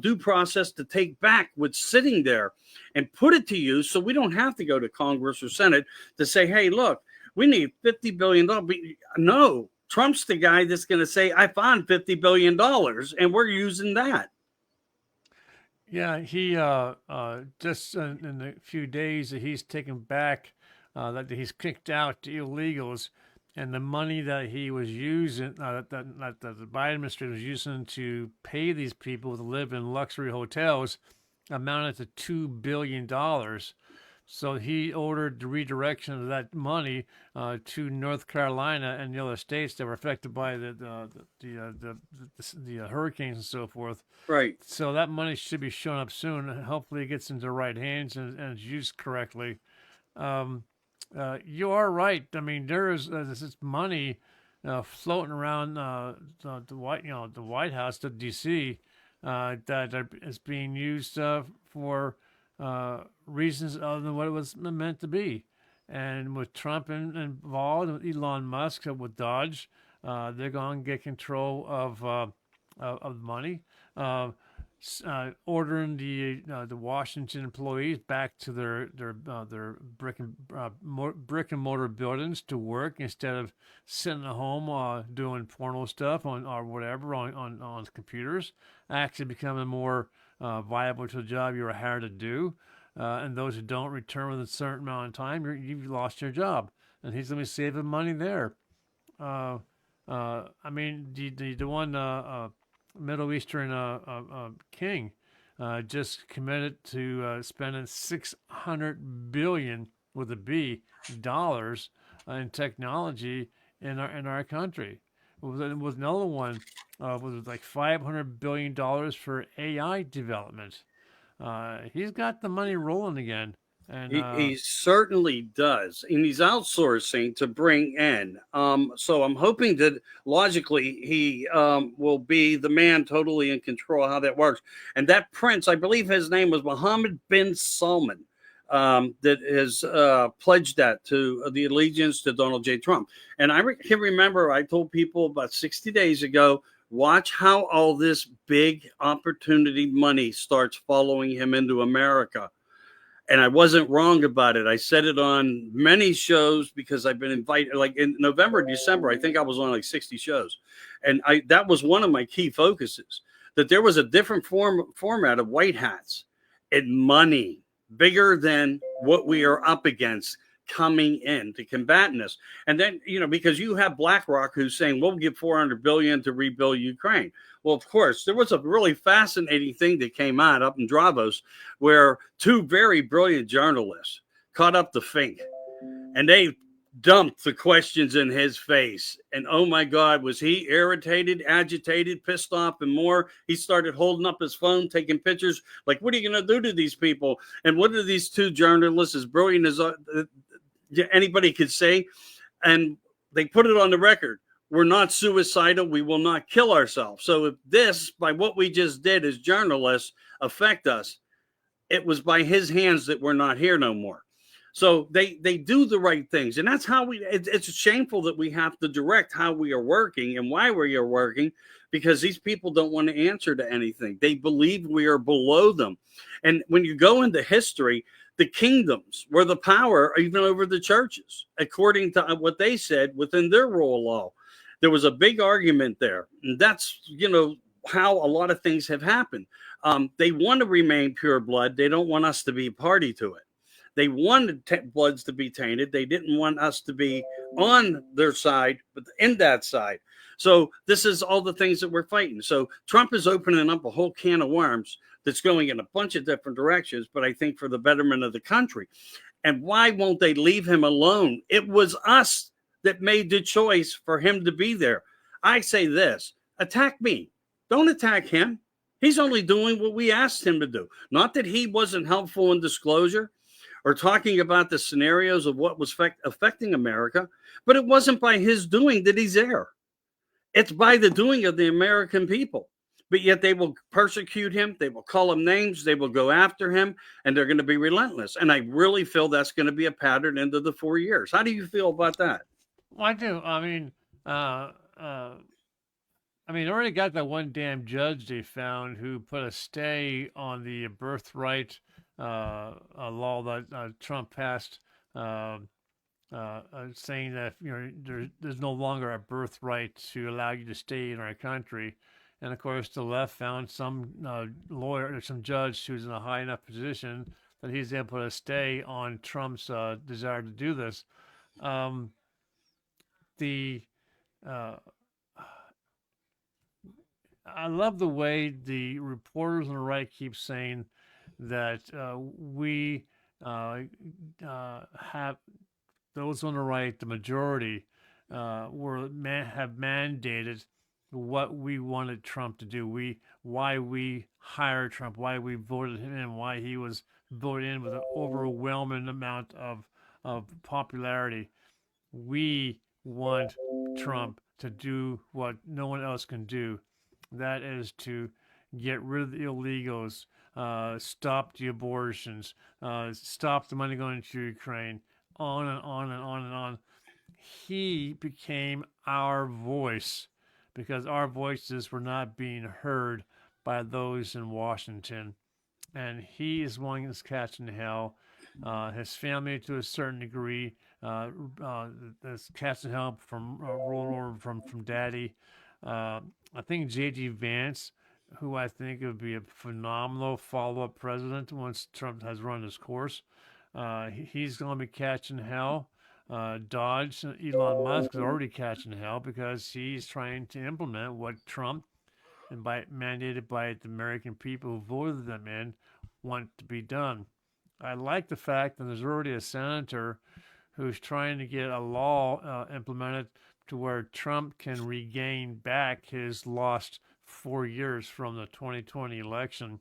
due process to take back what's sitting there and put it to use, so we don't have to go to Congress or Senate to say, hey, look, we need $50 billion. No, Trump's the guy that's going to say, I found $50 billion and we're using that. Yeah, he just in a few days that he's taken back, that he's kicked out the illegals, and the money that he was using, that the Biden administration was using to pay these people to live in luxury hotels, amounted to $2 billion. So he ordered the redirection of that money to North Carolina and the other states that were affected by the hurricanes and so forth. Right. So that money should be showing up soon. Hopefully, it gets into the right hands and is used correctly. You are right. I mean, there is this money floating around the White House, the D.C., that is being used for reasons other than what it was meant to be. And with Trump involved, with Elon Musk, with Dodge, they're going to get control of money, ordering the Washington employees back to their brick and mortar buildings to work, instead of sitting at home doing porno stuff or whatever on computers, actually becoming more viable to the job you were hired to do. And those who don't return within a certain amount of time, you've lost your job. And he's going to be saving money there. I mean, the one Middle Eastern king just committed to spending $600 billion with a B dollars in technology in our country. With another one was like $500 billion for AI development. He's got the money rolling again. And he certainly does, and he's outsourcing to bring in. So I'm hoping that logically he will be the man totally in control of how that works. And that prince, I believe his name was Mohammed bin Salman, that has pledged that to the allegiance to Donald J. Trump. And I can remember I told people about 60 days ago, watch how all this big opportunity money starts following him into America. And I wasn't wrong about it. I said it on many shows because I've been invited, like in November, December, I think I was on like 60 shows. And that was one of my key focuses, that there was a different format of white hats and money bigger than what we are up against coming in to combating this. And then, because you have BlackRock who's saying, we'll give $400 billion to rebuild Ukraine. Well, of course, there was a really fascinating thing that came out up in Davos, where two very brilliant journalists caught up to Fink, and they dumped the questions in his face. And oh my God, was he irritated, agitated, pissed off, and more? He started holding up his phone, taking pictures. Like, what are you going to do to these people? And what are these two journalists, as brilliant as anybody could say? And they put it on the record. We're not suicidal. We will not kill ourselves. So if this, by what we just did as journalists, affect us, it was by his hands that we're not here no more. So they do the right things, and that's how it's shameful that we have to direct how we are working and why we are working, because these people don't want to answer to anything. They believe we are below them. And when you go into history, the kingdoms were the power even over the churches, according to what they said within their rule of law. There was a big argument there, and that's how a lot of things have happened. They want to remain pure blood. They don't want us to be party to it. They wanted bloods to be tainted. They didn't want us to be on their side, but in that side. So this is all the things that we're fighting. So Trump is opening up a whole can of worms that's going in a bunch of different directions, but I think for the betterment of the country. And why won't they leave him alone? It was us that made the choice for him to be there. I say this: attack me. Don't attack him. He's only doing what we asked him to do. Not that he wasn't helpful in disclosure or talking about the scenarios of what was affecting America, but it wasn't by his doing that he's there. It's by the doing of the American people. But yet they will persecute him. They will call him names. They will go after him, and they're going to be relentless. And I really feel that's going to be a pattern into the 4 years. How do you feel about that? Well, I do. They already got that one damn judge they found who put a stay on the birthright a law that Trump passed, saying that there's no longer a birthright to allow you to stay in our country. And of course, the left found some lawyer or some judge who's in a high enough position that he's able to put a stay on Trump's desire to do this. I love the way the reporters on the right keep saying that we have those on the right, the majority, have mandated what we wanted Trump to do. Why we hired Trump, why we voted him in, why he was voted in with an overwhelming amount of popularity. We want Trump to do what no one else can do. That is to get rid of the illegals, stop the abortions, stop the money going to Ukraine, on and on and on and on. He became our voice because our voices were not being heard by those in Washington. And he is one that's catching hell. His family, to a certain degree, is catching hell from rolling over from daddy. I think J.D. Vance, who I think would be a phenomenal follow-up president once Trump has run his course, he's going to be catching hell. Dodge, Elon Musk is already catching hell because he's trying to implement what Trump, and mandated by the American people who voted them in, want to be done. I like the fact that there's already a senator who's trying to get a law implemented to where Trump can regain back his lost 4 years from the 2020 election.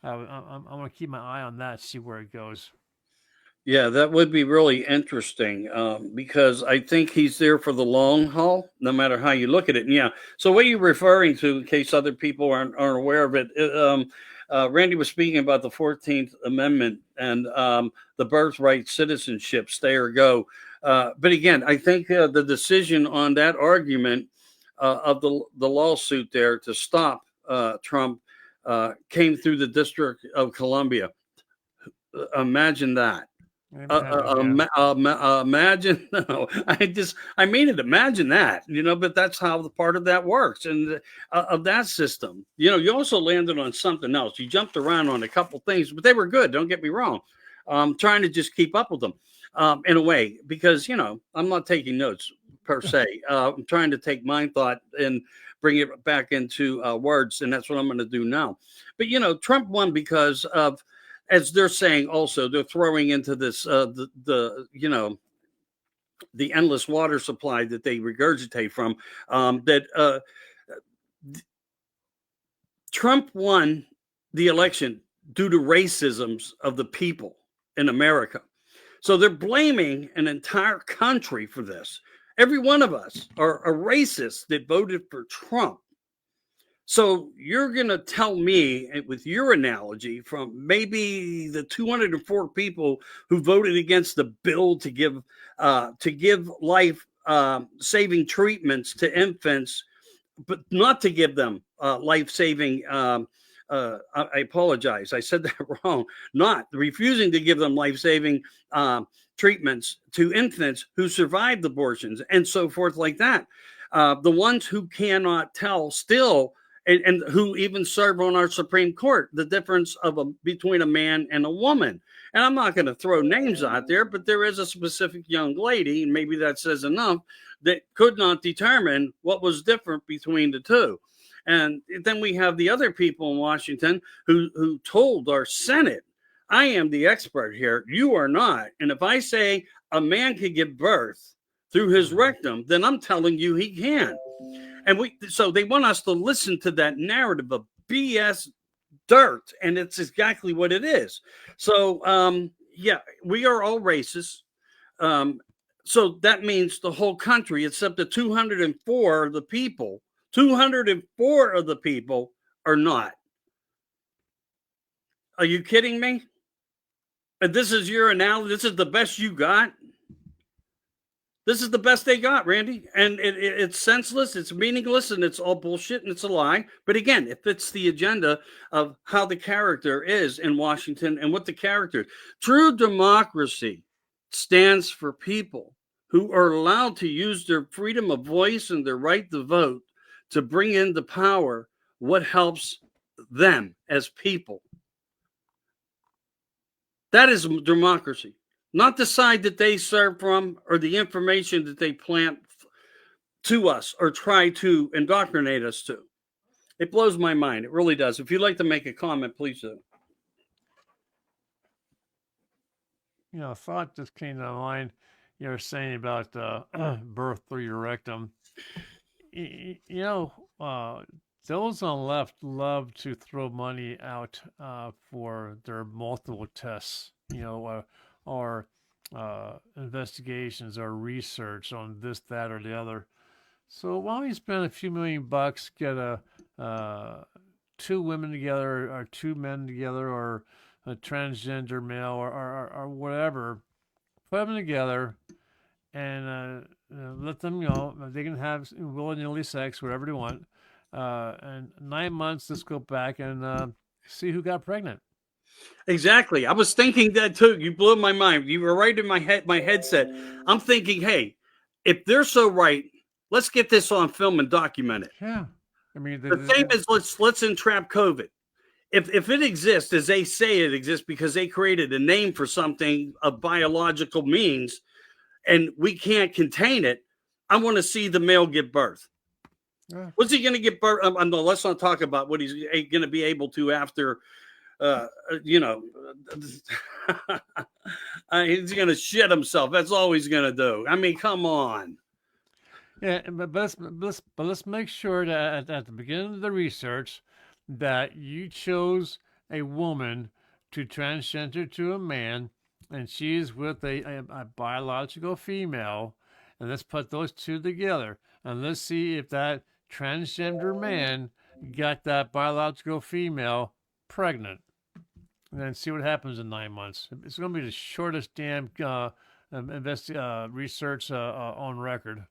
I'm going to keep my eye on that, see where it goes. Yeah, that would be really interesting because I think he's there for the long haul, no matter how you look at it. And yeah, so what you're referring to, in case other people aren't aware of it, Randy was speaking about the 14th Amendment and the birthright citizenship, stay or go. But again, I think the decision on that argument of the lawsuit there to stop Trump came through the District of Columbia. Imagine that. Imagine. No, I mean it. Imagine that, but that's how the part of that works and of that system. You also landed on something else. You jumped around on a couple things, but they were good. Don't get me wrong. Trying to just keep up with them in a way, because, I'm not taking notes per se. I'm trying to take mind thought and bring it back into words. And that's what I'm going to do now. But, Trump won because of, as they're saying, also they're throwing into this the endless water supply that they regurgitate from. Trump won the election due to racisms of the people in America. So they're blaming an entire country for this. Every one of us are a racist that voted for Trump. So you're going to tell me, with your analogy, from maybe the 204 people who voted against the bill to give life saving treatments to infants, but not to give them life saving. I apologize, I said that wrong. Not refusing to give them life saving treatments to infants who survived abortions and so forth, like that. The ones who cannot tell still, and who even serve on our Supreme Court, the difference between a man and a woman. And I'm not going to throw names out there, but there is a specific young lady, and maybe that says enough, that could not determine what was different between the two. And then we have the other people in Washington who told our Senate, I am the expert here, you are not. And if I say a man can give birth through his rectum, then I'm telling you he can. And so they want us to listen to that narrative of BS dirt, and it's exactly what it is. So yeah, we are all racist. So that means the whole country, except the 204 of the people, 204 of the people are not. Are you kidding me? And this is your analogy. This is the best you got. This is the best they got, Randy. And it's senseless, it's meaningless, and it's all bullshit, and it's a lie. But again, it fits the agenda of how the character is in Washington and what the character is. True democracy stands for people who are allowed to use their freedom of voice and their right to vote to bring into power what helps them as people. That is democracy. Not the side that they serve from or the information that they plant to us or try to indoctrinate us to. It blows my mind. It really does. If you'd like to make a comment, please do. You know, a thought just came to mind. You were saying about birth through your rectum. You know, those on the left love to throw money out for their multiple tests, you know, or investigations or research on this, that, or the other. So why don't you spend a few $1,000,000, get two women together or two men together or a transgender male or whatever, put them together and let them, you know, they can have willy-nilly sex, whatever they want. And 9 months, let's go back and see who got pregnant. Exactly. I was thinking that too. You blew my mind. You were right in my headset. I'm thinking, hey, if they're so right, let's get this on film and document it. Yeah. I mean, the same as let's entrap COVID. If it exists as they say it exists because they created a name for something of biological means and we can't contain it, I want to see the male give birth. Yeah. What's he going to give birth? No, let's not talk about what he's going to be able to after, you know, he's going to shit himself. That's all he's going to do. I mean, come on. Yeah, but let's make sure that at the beginning of the research that you chose a woman to transgender to a man, and she's with a biological female, and let's put those two together, and let's see if that transgender man got that biological female pregnant, and then see what happens in 9 months. It's going to be the shortest damn research on record.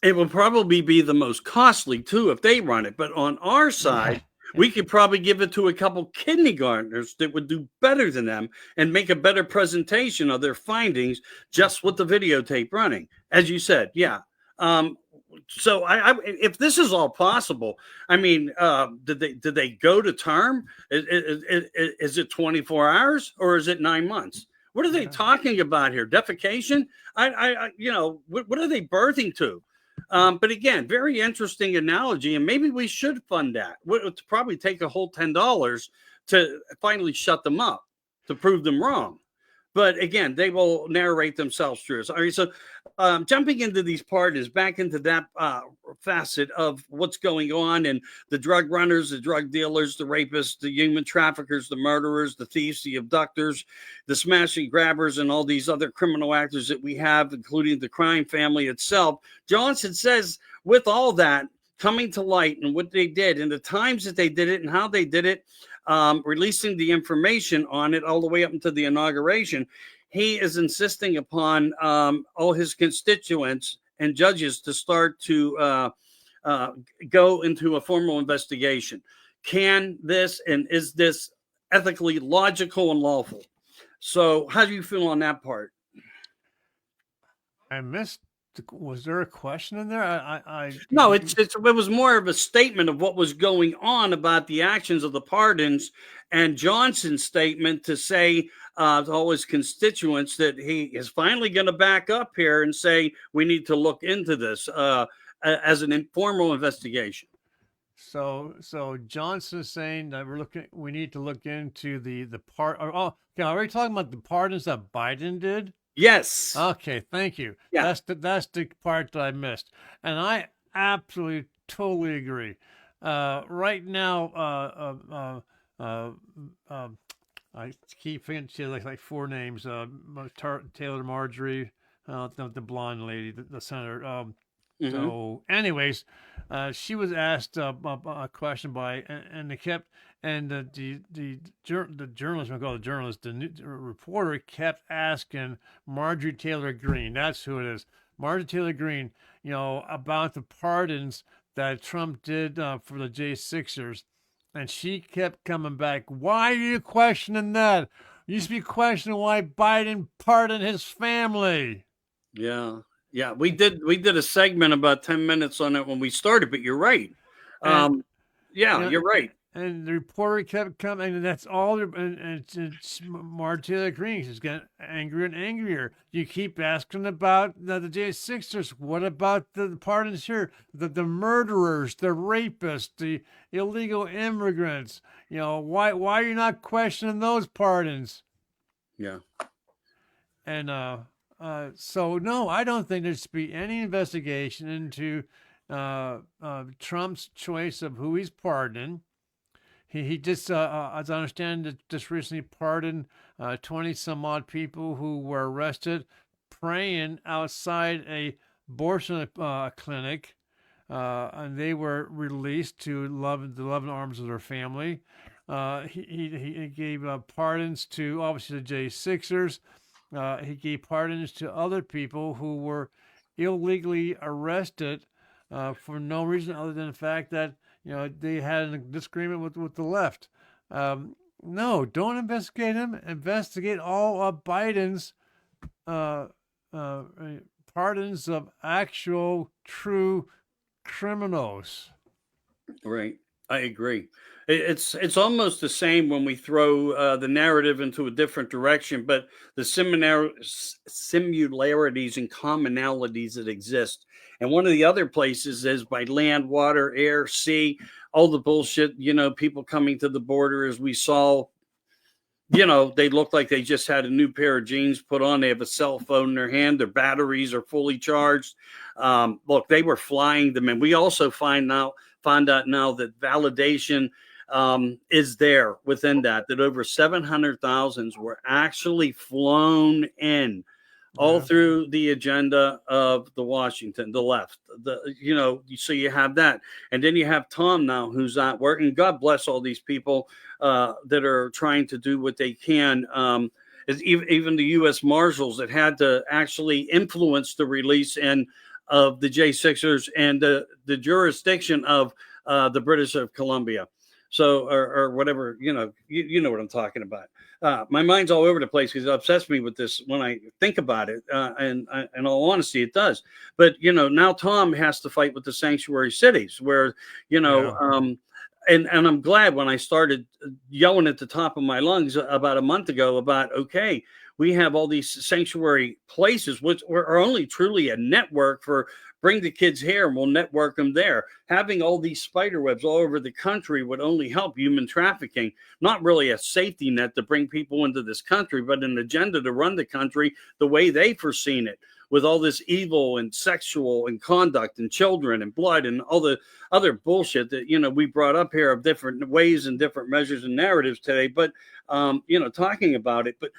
It will probably be the most costly too if they run it, but on our side, we could probably give it to a couple kindergartners that would do better than them and make a better presentation of their findings just with the videotape running. As you said, yeah. So if this is all possible, I mean, did they go to term? Is it 24 hours or is it 9 months? What are they talking about here? Defecation? You know, what are they birthing to? But again, very interesting analogy, and maybe we should fund that. It would probably take a whole $10 to finally shut them up, to prove them wrong. But again, they will narrate themselves through. All right, so jumping into these parties, back into that facet of what's going on, and the drug runners, the drug dealers, the rapists, the human traffickers, the murderers, the thieves, the abductors, the smashing grabbers, and all these other criminal actors that we have, including the crime family itself. Johnson says, with all that, coming to light and what they did and the times that they did it and how they did it, releasing the information on it all the way up into the inauguration, he is insisting upon all his constituents and judges to start to go into a formal investigation. Can this and is this ethically logical and lawful? So how do you feel on that part? I missed. Was there a question in there? No, it was more of a statement of what was going on about the actions of the pardons, and Johnson's statement to say to all his constituents that he is finally going to back up here and say we need to look into this as an informal investigation. So Johnson's saying that we need to look into the part. Oh, okay, are we talking about the pardons that Biden did? Yes. Okay, thank you. Yeah. That's the part that I missed, and I absolutely totally agree. Right now, I keep thinking like four names: Taylor Marjorie, the blonde lady, the senator. So, anyways, she was asked a question by, and they kept, and the journalist, I'm call the journalist, the reporter kept asking Marjorie Taylor Greene, that's who it is, Marjorie Taylor Greene, about the pardons that Trump did for the J6ers, and she kept coming back. Why are you questioning that? You should be questioning why Biden pardoned his family. Yeah. Yeah, we did a segment about 10 minutes on it when we started, but you're right. You're right. And the reporter kept coming, and that's all. And it's Marjorie Taylor Greene is getting angrier and angrier. You keep asking about the J6ers. What about the pardons here? The murderers, the rapists, the illegal immigrants. Why are you not questioning those pardons? Yeah. And so no, I don't think there should be any investigation into Trump's choice of who he's pardoning. He just, as I understand it, just recently pardoned 20 some odd people who were arrested praying outside a abortion clinic, and they were released to the loving arms of their family. He gave pardons to obviously the J6ers. He gave pardons to other people who were illegally arrested for no reason other than the fact that they had a disagreement with the left. No, don't investigate him. Investigate all of Biden's pardons of actual true criminals. Right. I agree. It's almost the same when we throw the narrative into a different direction, but the similarities and commonalities that exist. And one of the other places is by land, water, air, sea, all the bullshit, people coming to the border, as we saw, they look like they just had a new pair of jeans put on. They have a cell phone in their hand. Their batteries are fully charged. Look, they were flying them. And we also find out now that validation is there within that over 700,000 were actually flown in all through the agenda of the left, so you have that. And then you have Tom now, who's not working. God bless all these people that are trying to do what they can. Even the U.S. Marshals that had to actually influence the release of the J6ers and the jurisdiction of the British of Columbia. So, or whatever, you know what I'm talking about. My mind's all over the place because it upsets me with this when I think about it. And in all honesty, it does. But, now Tom has to fight with the sanctuary cities where, and I'm glad when I started yelling at the top of my lungs about a month ago about, okay, we have all these sanctuary places, which are only truly a network for bring the kids here and we'll network them there. Having all these spider webs all over the country would only help human trafficking, not really a safety net to bring people into this country, but an agenda to run the country the way they foreseen it, with all this evil and sexual and conduct and children and blood and all the other bullshit that, we brought up here of different ways and different measures and narratives today, but, talking about it. But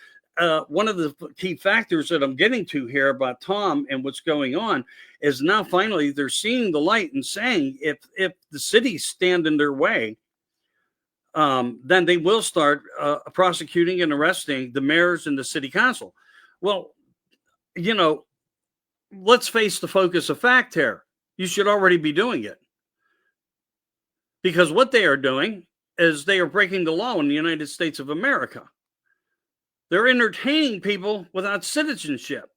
one of the key factors that I'm getting to here about Tom and what's going on is now finally they're seeing the light and saying if the cities stand in their way, then they will start prosecuting and arresting the mayors and the city council. Well, let's face the focus of fact here. You should already be doing it. Because what they are doing is they are breaking the law in the United States of America. They're entertaining people without citizenship.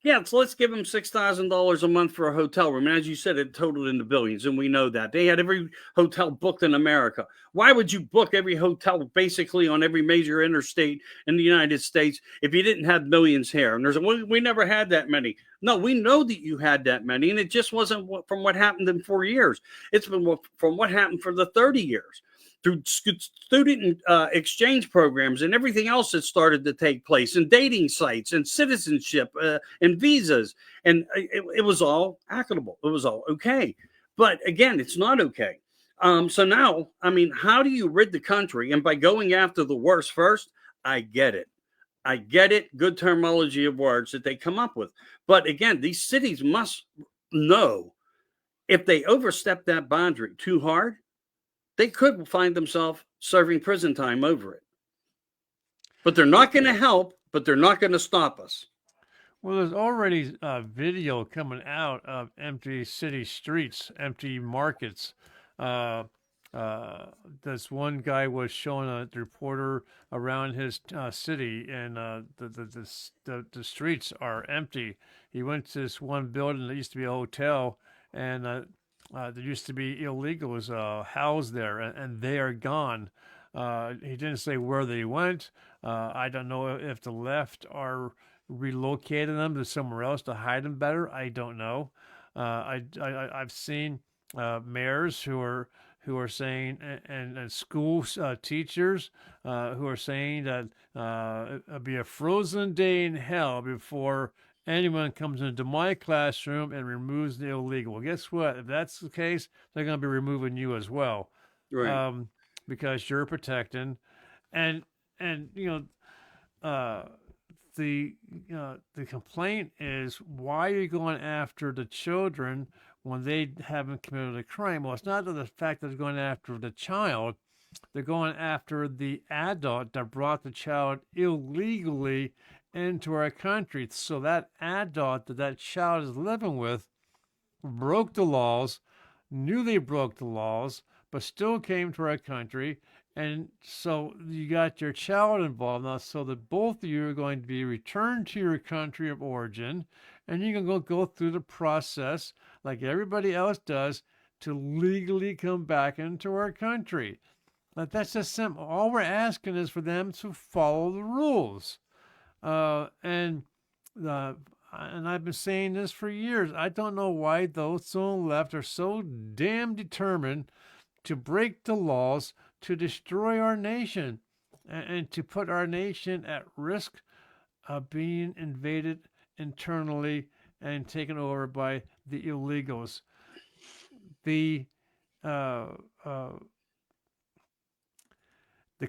Yeah, so let's give them $6,000 a month for a hotel room. And as you said, it totaled in the billions, and we know that. They had every hotel booked in America. Why would you book every hotel basically on every major interstate in the United States if you didn't have millions here? And we never had that many. No, we know that you had that many, and it just wasn't from what happened in 4 years. It's been from what happened for the 30 years. Through student exchange programs and everything else that started to take place, and dating sites and citizenship and visas. And it was all equitable. It was all okay. But again, it's not okay. So now, I mean, how do you rid the country? And by going after the worst first, I get it. I get it. Good terminology of words that they come up with. But again, these cities must know if they overstep that boundary too hard, they could find themselves serving prison time over it. But they're not going to help, but they're not going to stop us. Well, there's already a video coming out of empty city streets, empty markets. This one guy was showing a reporter around his city, and the streets are empty. He went to this one building that used to be a hotel, and there used to be illegals housed there, and they are gone. He didn't say where they went. I don't know if the left are relocating them to somewhere else to hide them better. I don't know. I've seen mayors who are saying, and school teachers who are saying that it'll be a frozen day in hell before anyone comes into my classroom and removes the illegal. Well, guess what? If that's the case, they're going to be removing you as well, Right. because you're protecting, and the complaint is, why are you going after the children when they haven't committed a crime? Well, it's not the fact that they're going after the child. They're going after the adult that brought the child illegally into our country. So that adult that child is living with broke the laws, knew they broke the laws, but still came to our country. And so you got your child involved now, so that both of you are going to be returned to your country of origin, and you can go through the process like everybody else does to legally come back into our country. Like, that's just simple. All we're asking is for them to follow the rules. And I've been saying this for years. I don't know why those on the left are so damn determined to break the laws, to destroy our nation, and to put our nation at risk of being invaded internally and taken over by the illegals. The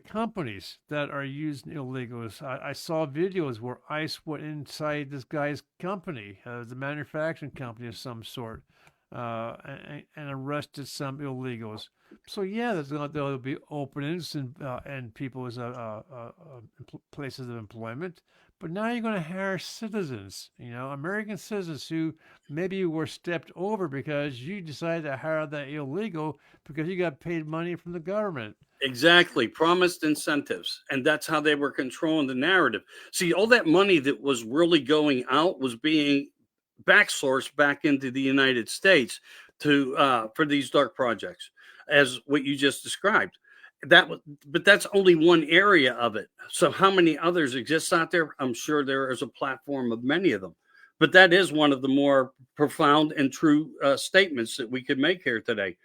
companies that are using illegals, I saw videos where ICE went inside this guy's company, the manufacturing company of some sort, and arrested some illegals. So yeah, there'll be openings and people's places of employment. But now you're going to hire citizens, American citizens who maybe were stepped over because you decided to hire that illegal because you got paid money from the government. Exactly. Promised incentives. And that's how they were controlling the narrative. See, all that money that was really going out was being backsourced back into the United States for these dark projects, as what you just described. But that's only one area of it. So how many others exist out there? I'm sure there is a platform of many of them. But that is one of the more profound and true statements that we could make here today.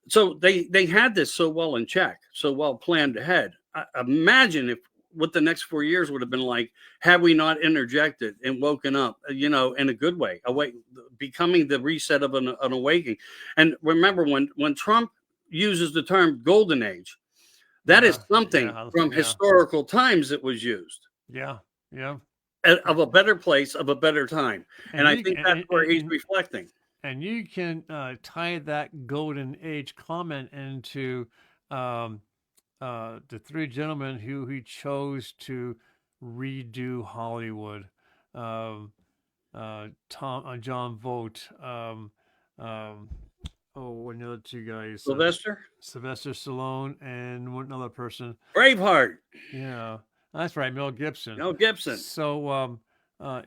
So they had this so well in check, so well planned ahead. Imagine what the next 4 years would have been like had we not interjected and woken up, in a good way, becoming the reset of an awakening. And remember, when Trump uses the term golden age, that is something from historical times that was used. Yeah, yeah. of a better place, of a better time. And I you think can- that's where he's reflecting. and you can tie that golden age comment into the three gentlemen who he chose to redo Hollywood. Um, John Vogt. Um, what the other two guys? Sylvester? Sylvester Stallone and one other person. Braveheart. Yeah, that's right, Mel Gibson. Mel Gibson. So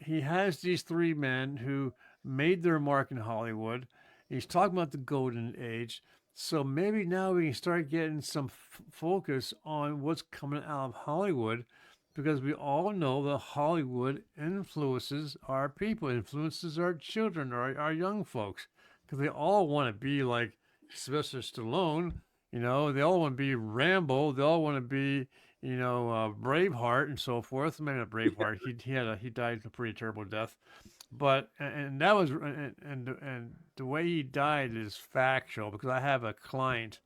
he has these three men who made their mark in Hollywood. He's talking about the golden age. So maybe now we can start getting some focus on what's coming out of Hollywood, because we all know that Hollywood influences our people, influences our children, our young folks, because they all want to be like Sylvester Stallone. You know, they all want to be Rambo. They all want to be, Braveheart and so forth. Maybe not Braveheart. He died a pretty terrible death. But and that was and the way he died is factual, because I have a client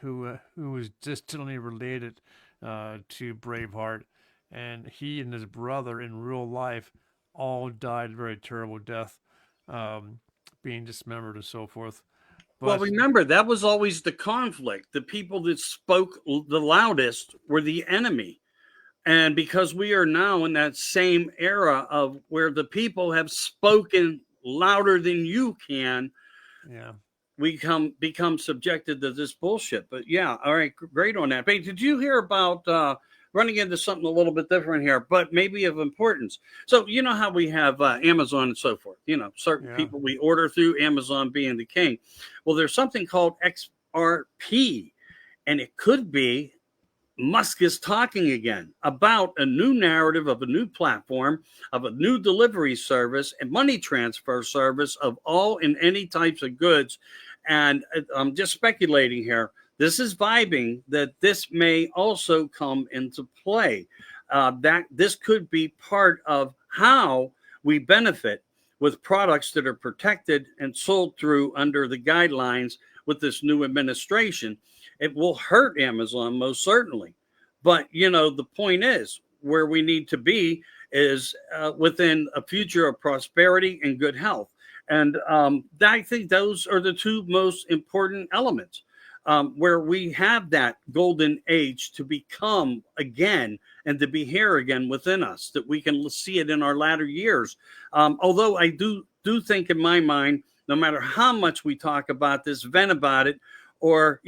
who was distantly related to Braveheart, and he and his brother in real life all died very terrible death, being dismembered and so forth. Well, remember, that was always the conflict. The people that spoke the loudest were the enemy. And because we are now in that same era of where the people have spoken louder than you can, yeah, we become subjected to this bullshit. But yeah, all right, great on that. But did you hear about running into something a little bit different here, but maybe of importance? So you know how we have Amazon and so forth. You know, certain people we order through Amazon being the king. Well, there's something called XRP, and it could be Musk is talking again about a new narrative of a new platform, of a new delivery service and money transfer service of all and any types of goods. And I'm just speculating here. This is vibing that this may also come into play. That this could be part of how we benefit with products that are protected and sold through under the guidelines with this new administration. It will hurt Amazon most certainly. But, the point is where we need to be is within a future of prosperity and good health. And I think those are the two most important elements where we have that golden age to become again and to be here again within us, that we can see it in our latter years. Although I do think in my mind, no matter how much we talk about this, vent about it, or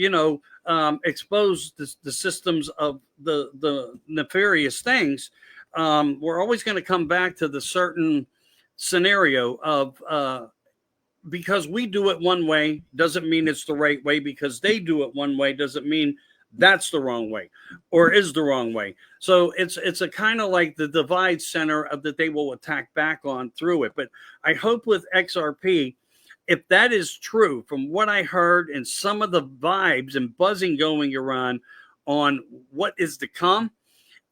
expose the systems of the nefarious things, we're always going to come back to the certain scenario of because we do it one way doesn't mean it's the right way, because they do it one way doesn't mean that's the wrong way or is the wrong way. So it's a kind of like the divide center of that they will attack back on through it. But I hope with XRP, if that is true, from what I heard and some of the vibes and buzzing going around on what is to come,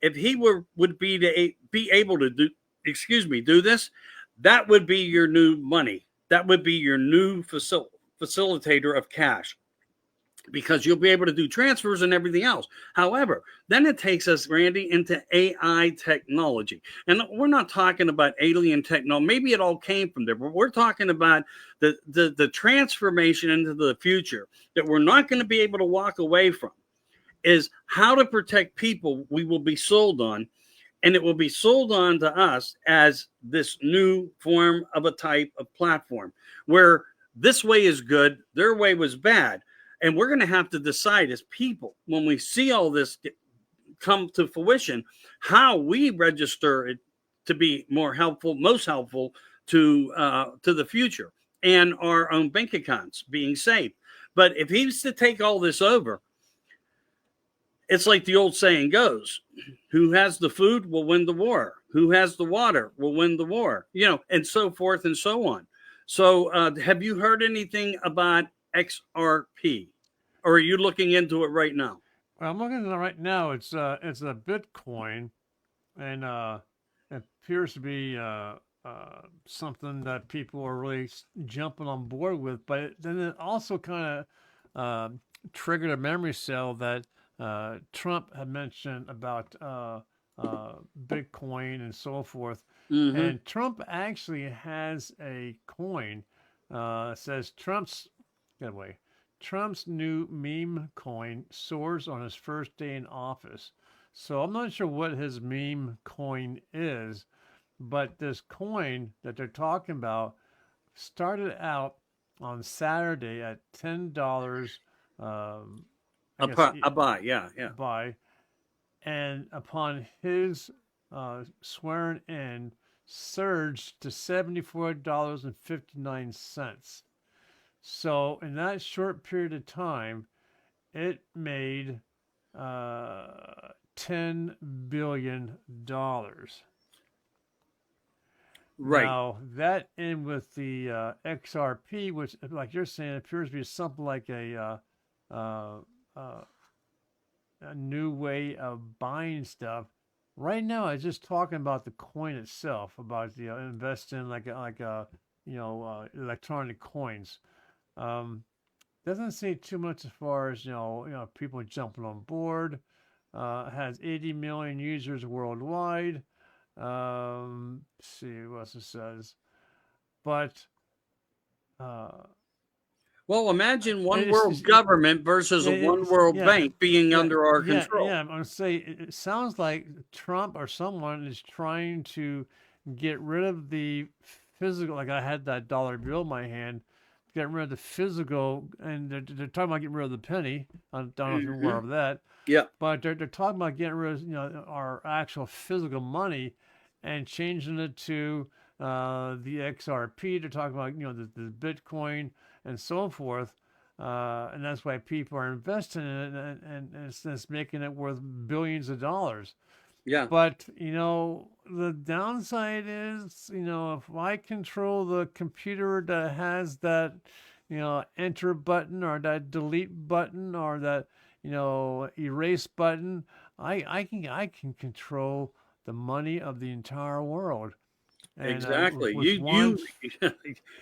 if he would be able to do this, that would be your new money. That would be your new facilitator of cash, because you'll be able to do transfers and everything else. However, then it takes us, Randy, into AI technology. And we're not talking about alien technology. Maybe it all came from there, but we're talking about the transformation into the future that we're not going to be able to walk away from, is how to protect people we will be sold on. And it will be sold on to us as this new form of a type of platform where this way is good, their way was bad. And we're going to have to decide as people, when we see all this come to fruition, how we register it to be more helpful, most helpful to the future and our own bank accounts being safe. But if he's to take all this over, it's like the old saying goes, who has the food will win the war. Who has the water will win the war, and so forth and so on. So have you heard anything about XRP? Or are you looking into it right now? Well, I'm looking at it right now. It's a Bitcoin, and it appears to be something that people are really jumping on board with. But then it also kind of triggered a memory cell that Trump had mentioned about Bitcoin and so forth. Mm-hmm. And Trump actually has a coin says get away. Trump's new meme coin soars on his first day in office. So I'm not sure what his meme coin is, but this coin that they're talking about started out on Saturday at $10. I guess A buy, yeah, yeah. buy, and upon his swearing in, surged to $74.59. So in that short period of time, it made $10 billion. Right. Now that in with the XRP, which, like you're saying, appears to be something like uh, uh, a new way of buying stuff. Right now, I was just talking about the coin itself, about the investing like electronic coins. Um, doesn't say too much as far as people jumping on board. Has 80 million users worldwide. Let's see what else it says, but uh, Well, imagine one world it's government versus a one world yeah, bank being under our control. yeah. I'm gonna say it sounds like Trump or someone is trying to get rid of the physical. Like I had that dollar bill in my hand, get rid of the physical, and they're talking about getting rid of the penny. I don't know if you're aware of that, Yeah. but they're talking about getting rid of our actual physical money and changing it to the XRP. They're talking about the Bitcoin and so forth. And that's why people are investing in it, and it's making it worth billions of dollars. Yeah. But the downside is, if I control the computer that has that, enter button or that delete button or that, erase button, I can control the money of the entire world. And Exactly. with one,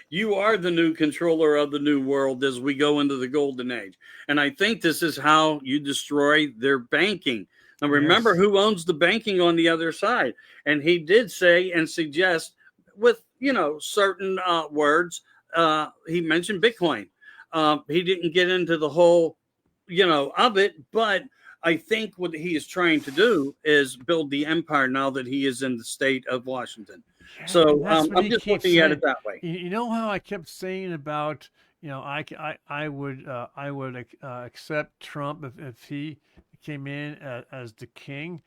You are the new controller of the new world as we go into the golden age. And I think this is how you destroy their banking. Now remember yes, who owns the banking on the other side. And he did say and suggest with certain words. He mentioned Bitcoin. He didn't get into the whole of it, but I think what he is trying to do is build the empire now that he is in the state of Washington. yeah, and So that's what I'm he just keeps looking at saying. it that way. You know how I kept saying about, I would accept Trump if he came in as the king.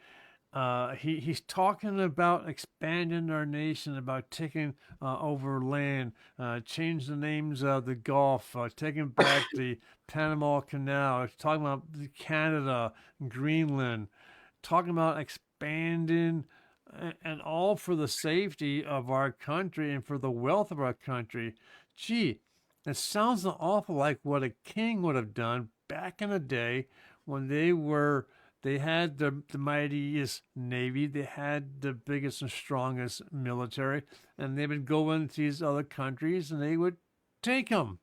He's talking about expanding our nation, about taking over land, change the names of the Gulf, taking back the Panama Canal. He's talking about Canada, Greenland, talking about expanding, and all for the safety of our country and for the wealth of our country. Gee, it sounds an awful like what a king would have done back in the day when they had the mightiest navy, they had the biggest and strongest military, and they would go into these other countries and they would take them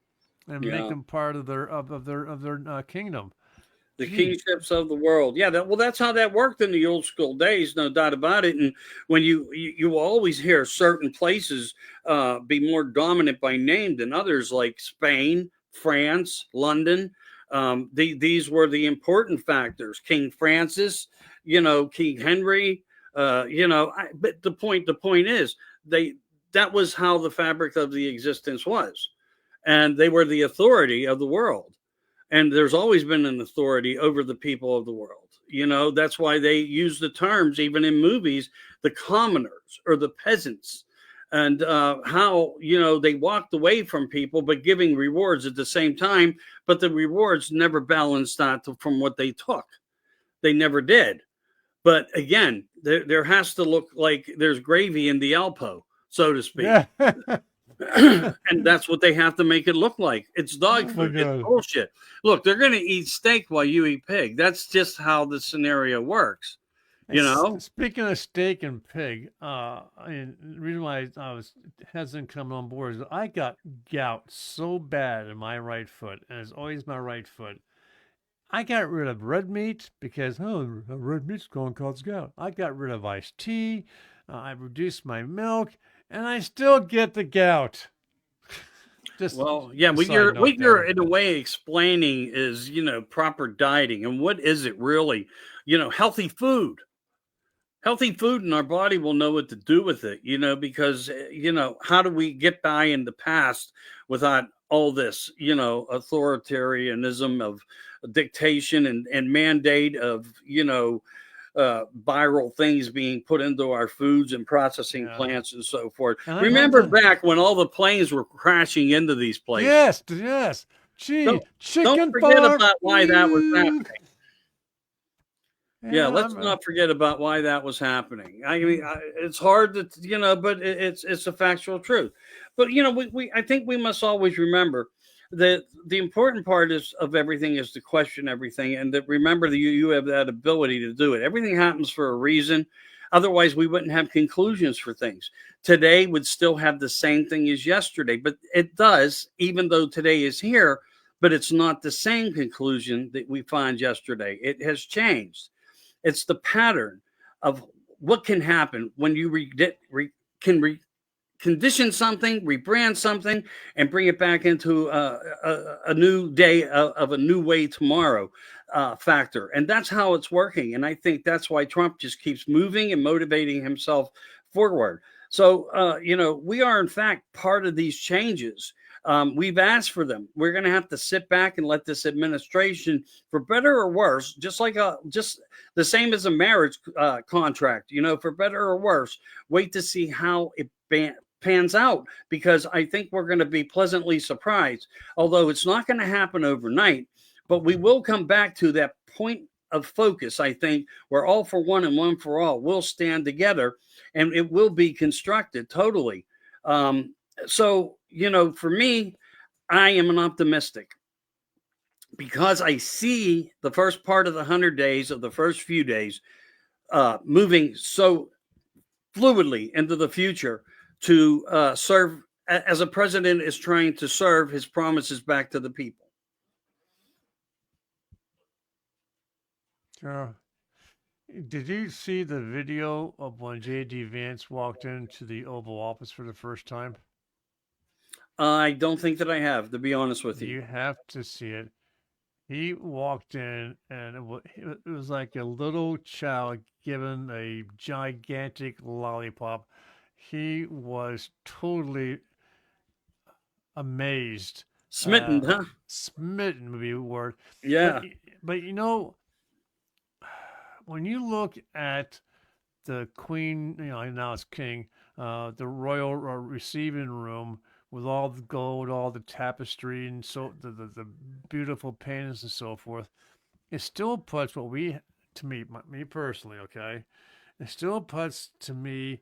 and make Yeah. them part of their kingdom. The Gee, kingships of the world. Yeah, that's how that worked in the old school days, no doubt about it. And when you will always hear certain places be more dominant by name than others, like Spain, France, London. These were the important factors. King Francis, King Henry. But the point is that was how the fabric of the existence was, and they were the authority of the world, and there's always been an authority over the people of the world. That's why they use the terms, even in movies, the commoners or the peasants, and how they walked away from people but giving rewards at the same time, but the rewards never balanced that from what they took. They never did. But again, there has to look like there's gravy in the Alpo, so to speak. yeah. And that's what they have to make it look like. It's dog Oh my food. It's God. bullshit. Look, they're going to eat steak while you eat pig. That's just how the scenario works. Speaking of steak and pig, the reason why I was hesitant coming on board is I got gout so bad in my right foot, and it's always my right foot. I got rid of red meat because red meat's going to cause gout. I got rid of iced tea. I reduced my milk, and I still get the gout. Just Well, yeah, a what side note you're there. in a way explaining is, proper dieting. And what is it really? Healthy food. Healthy food, and our body will know what to do with it, because how do we get by in the past without all this, authoritarianism of dictation and mandate of, viral things being put into our foods and processing Yeah. plants and so forth. And I have Remember to. back when all the planes were crashing into these places. Yes. Gee, Don't chicken forget farm. about why that was happening. Yeah, Yeah, let's not forget about why that was happening. I mean, it's hard to, but it's a factual truth. But I think we must always remember that the important part is of everything is to question everything, and that remember that you have that ability to do it. Everything happens for a reason. Otherwise, we wouldn't have conclusions for things. Today would still have the same thing as yesterday, but it does, even though today is here. But it's not the same conclusion that we find yesterday. It has changed. It's the pattern of what can happen when you condition something, rebrand something, and bring it back into a new day of a new way tomorrow factor. And that's how it's working. And I think that's why Trump just keeps moving and motivating himself forward. So, we are in fact part of these changes. We've asked for them. We're going to have to sit back and let this administration, for better or worse, just the same as a marriage contract, for better or worse, wait to see how it pans out, because I think we're going to be pleasantly surprised. Although it's not going to happen overnight, but we will come back to that point of focus, I think, where all for one and one for all will stand together, and it will be constructed totally. So, for me, I am an optimistic because I see the first part of the 100 days of the first few days moving so fluidly into the future to serve as a president is trying to serve his promises back to the people. Sure. Did you see the video of when J.D. Vance walked into the Oval Office for the first time? I don't think that I have, to be honest with you. You have to see it. He walked in, and it was like a little child given a gigantic lollipop. He was totally amazed. Smitten, huh? Smitten would be a word. Yeah. But when you look at the Queen, now it's King, the royal receiving room with all the gold, all the tapestry, and so the beautiful paintings and so forth, it still puts to me personally, okay, it still puts to me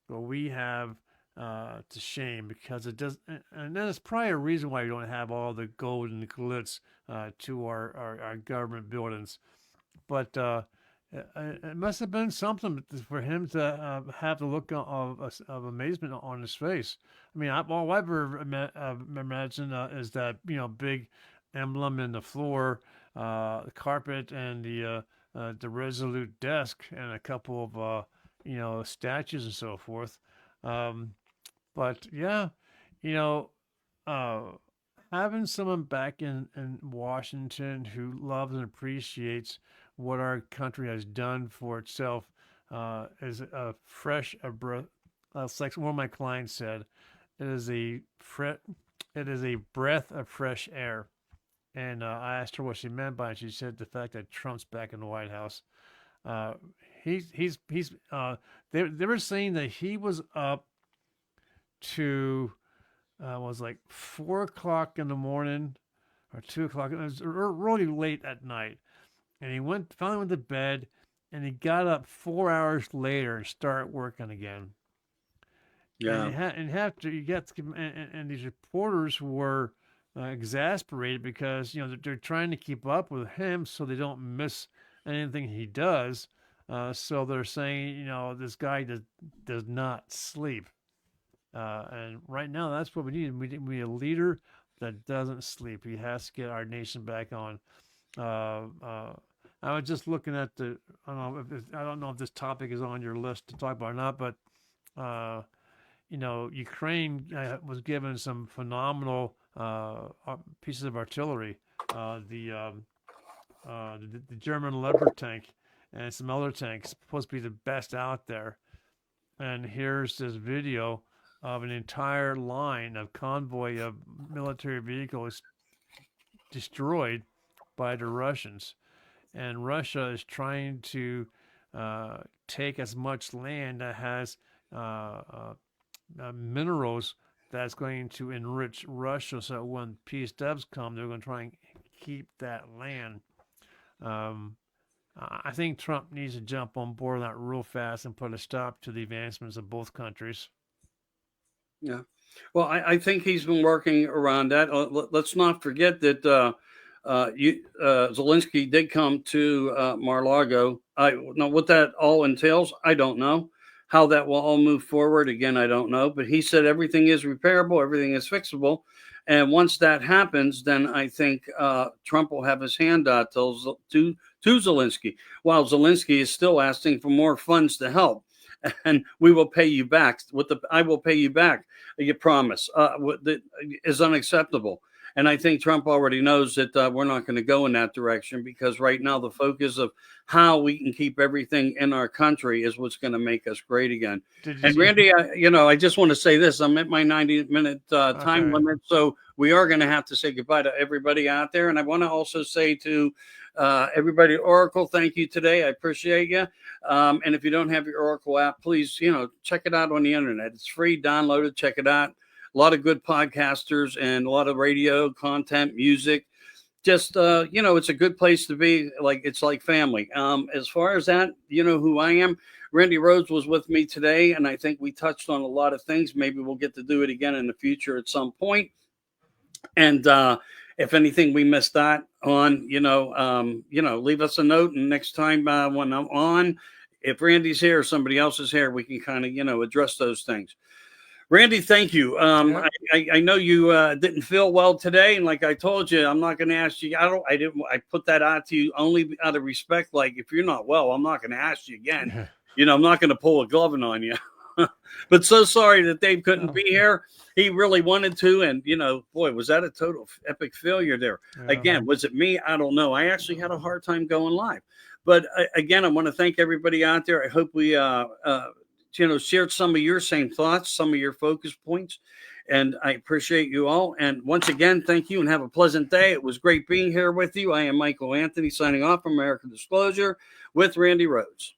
what we have to shame, because it does, and there's probably a reason why we don't have all the gold and the glitz to our government buildings, but it must have been something for him to have the look of amazement on his face. I mean, all I've ever imagined is that big emblem in the floor, the carpet, and the resolute desk, and a couple of statues and so forth. But yeah, you know, uh, having someone back in Washington who loves and appreciates what our country has done for itself is a fresh a breath. Like one of my clients said, it is it is a breath of fresh air. And I asked her what she meant by it. She said the fact that Trump's back in the White House. Uh, he's they were saying that he was up to was like 4 o'clock in the morning or 2 o'clock. It was really late at night, and he finally went to bed, and he got up 4 hours later and started working again. Yeah. And after you get and these reporters were exasperated because they're trying to keep up with him so they don't miss anything he does. So they're saying this guy does not sleep. And right now, that's what we need. We need a leader that doesn't sleep. He has to get our nation back on I was just looking at I don't know if this topic is on your list to talk about or not, but Ukraine was given some phenomenal pieces of artillery, the German Leopard tank and some other tanks supposed to be the best out there. And here's this video of an entire line of convoy of military vehicles destroyed by the Russians. And Russia is trying to take as much land that has minerals that's going to enrich Russia, so when peace does come, they're going to try and keep that land. I think Trump needs to jump on board that real fast and put a stop to the advancements of both countries. Yeah. Well, I think he's been working around that. Let's not forget that Zelensky did come to Mar-a-Lago. Now, what that all entails, I don't know. How that will all move forward, again, I don't know. But he said everything is repairable, everything is fixable. And once that happens, then I think Trump will have his hand out to Zelensky, while Zelensky is still asking for more funds to help. And we will pay you back. I will pay you back. You promise is unacceptable. And I think Trump already knows that we're not going to go in that direction, because right now the focus of how we can keep everything in our country is what's going to make us great again. And Randy, I just want to say this. I'm at my 90-minute time limit, so we are going to have to say goodbye to everybody out there. And I want to also say to everybody at Oracle, thank you today. I appreciate you. And if you don't have your Oracle app, please, check it out on the internet. It's free, download it, check it out. A lot of good podcasters and a lot of radio content, music. Just, it's a good place to be. It's like family. As far as that, you know who I am. Randy Rhodes was with me today, and I think we touched on a lot of things. Maybe we'll get to do it again in the future at some point. And if anything we missed that on, leave us a note. And next time when I'm on, if Randy's here or somebody else is here, we can kind of, address those things. Randy, thank you. I know you didn't feel well today, and like I told you, I'm not going to ask you. I put that out to you only out of respect. Like, if you're not well, I'm not going to ask you again. I'm not going to pull a gloving on you. But so sorry that Dave couldn't be here. He really wanted to, and boy, was that a total epic failure there. Again, was it me? I don't know. I actually had a hard time going live. But again, I want to thank everybody out there. I hope we shared some of your same thoughts, some of your focus points, and I appreciate you all. And once again, thank you and have a pleasant day. It was great being here with you. I am Michael Anthony signing off from American Disclosure with Randy Rhodes.